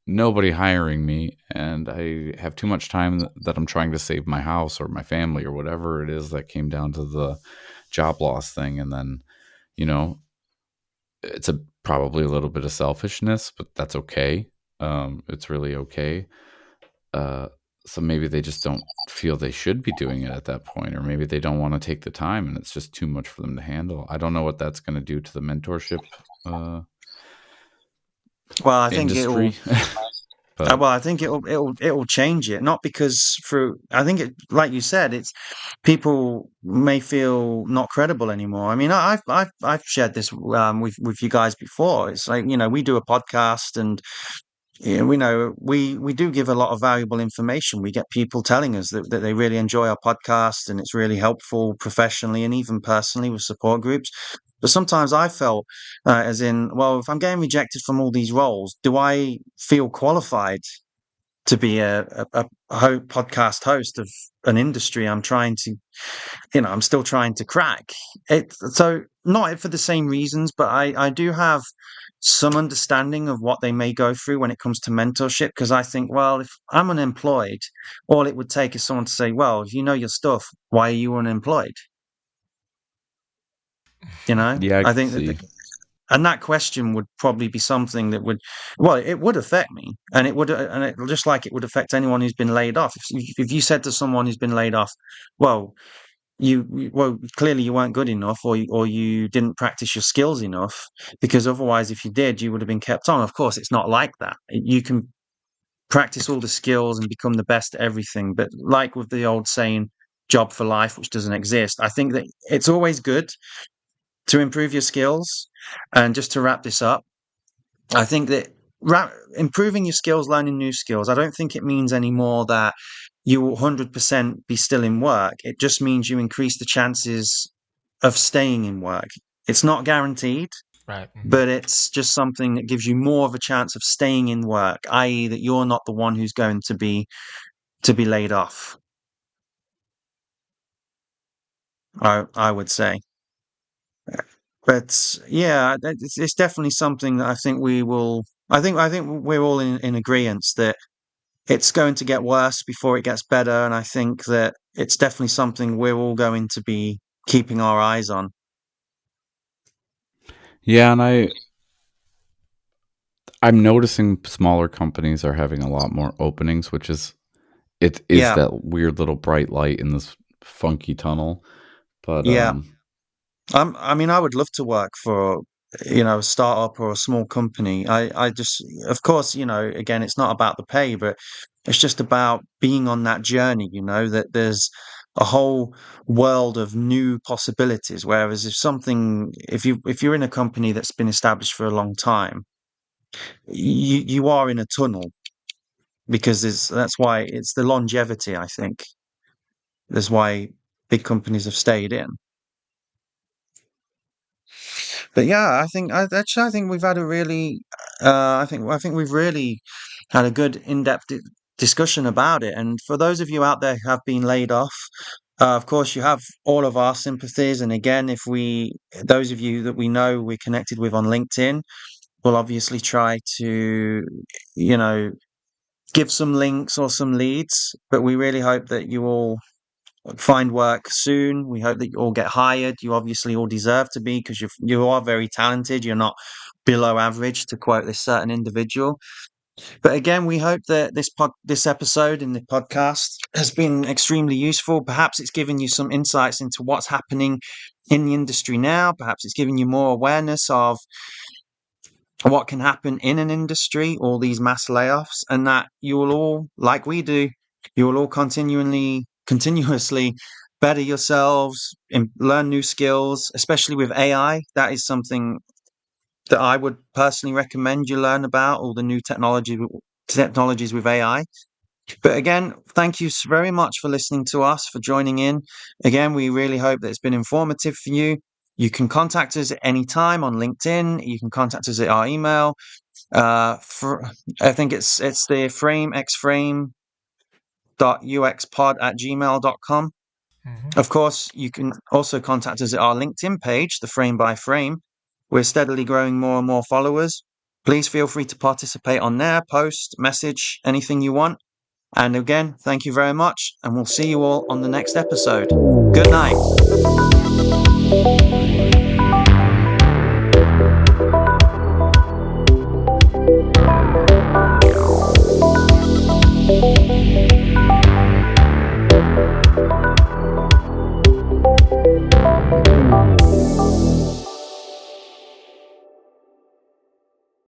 nobody hiring me and I have too much time that I'm trying to save my house or my family or whatever it is that came down to the job loss thing. And then, you know, it's probably a little bit of selfishness, but that's okay. It's really okay. Uh, so maybe they just don't feel they should be doing it at that point, or maybe they don't want to take the time and it's just too much for them to handle. I don't know what that's going to do to the mentorship uh, Well, I think it'll industry, but well, I think it'll change it. Not because through. I think it, like you said, it's people may feel not credible anymore. I mean, I've shared this with you guys before. It's like we do a podcast, and yeah, we know we do give a lot of valuable information. We get people telling us that they really enjoy our podcast, and it's really helpful professionally and even personally with support groups. But sometimes I felt, as in, well, if I'm getting rejected from all these roles, do I feel qualified to be a podcast host of an industry I'm trying to, I'm still trying to crack it. So not for the same reasons, but I do have some understanding of what they may go through when it comes to mentorship. Because I think, well, if I'm unemployed, all it would take is someone to say, well, if you know your stuff, why are you unemployed? yeah, I I could think see. and that question would probably be something that would, well, it would affect me, and just like it would affect anyone who's been laid off. If you said to someone who's been laid off, well, well, clearly you weren't good enough, or you didn't practice your skills enough, because otherwise, if you did, you would have been kept on. Of course, it's not like that. You can practice all the skills and become the best at everything, but like with the old saying, "Job for life," which doesn't exist. I think that it's always good to improve your skills. And just to wrap this up, I think that improving your skills, learning new skills, I don't think it means anymore that you will 100% be still in work. It just means you increase the chances of staying in work. It's not guaranteed, Right. Mm-hmm. but it's just something that gives you more of a chance of staying in work, i.e., that you're not the one who's going to be laid off. I would say. But yeah, it's definitely something that I think we will. I think we're all in agreement that it's going to get worse before it gets better, and I think that it's definitely something we're all going to be keeping our eyes on. Yeah, and I'm noticing smaller companies are having a lot more openings, which is it is Yeah, that weird little bright light in this funky tunnel. But Yeah. I mean, I would love to work for, a startup or a small company. I just, of course, again, it's not about the pay, but it's just about being on that journey, that there's a whole world of new possibilities. Whereas if you're in a company that's been established for a long time, you are in a tunnel because that's why it's the longevity, I think. That's why big companies have stayed in. But yeah, I think we've had a really, I think we've really had a good in-depth discussion about it. And for those of you out there who have been laid off, of course, you have all of our sympathies. And again, those of you that we know we're connected with on LinkedIn, we'll obviously try to, you know, give some links or some leads. But we really hope that you all find work soon. We hope that you all get hired. You obviously all deserve to be because you are very talented. You're not below average, to quote this certain individual. But again, we hope that this episode in the podcast has been extremely useful. Perhaps it's given you some insights into what's happening in the industry now. Perhaps it's given you more awareness of what can happen in an industry, all these mass layoffs, and that you will all, like we do, you will all continuously better yourselves and learn new skills, especially with AI. That is something that I would personally recommend you learn about, all the new technologies with AI. But again, thank you very much for listening to us, for joining in. Again, we really hope that it's been informative for you. You can contact us at any time on LinkedIn. You can contact us at our email. For I think it's the frame@gmail.com. Hmm. Of course, you can also contact us at our LinkedIn page, the Frame by Frame. We're steadily growing more and more followers. Please feel free to participate on there, post, message, anything you want. And again, thank you very much, and we'll see you all on the next episode. Good night.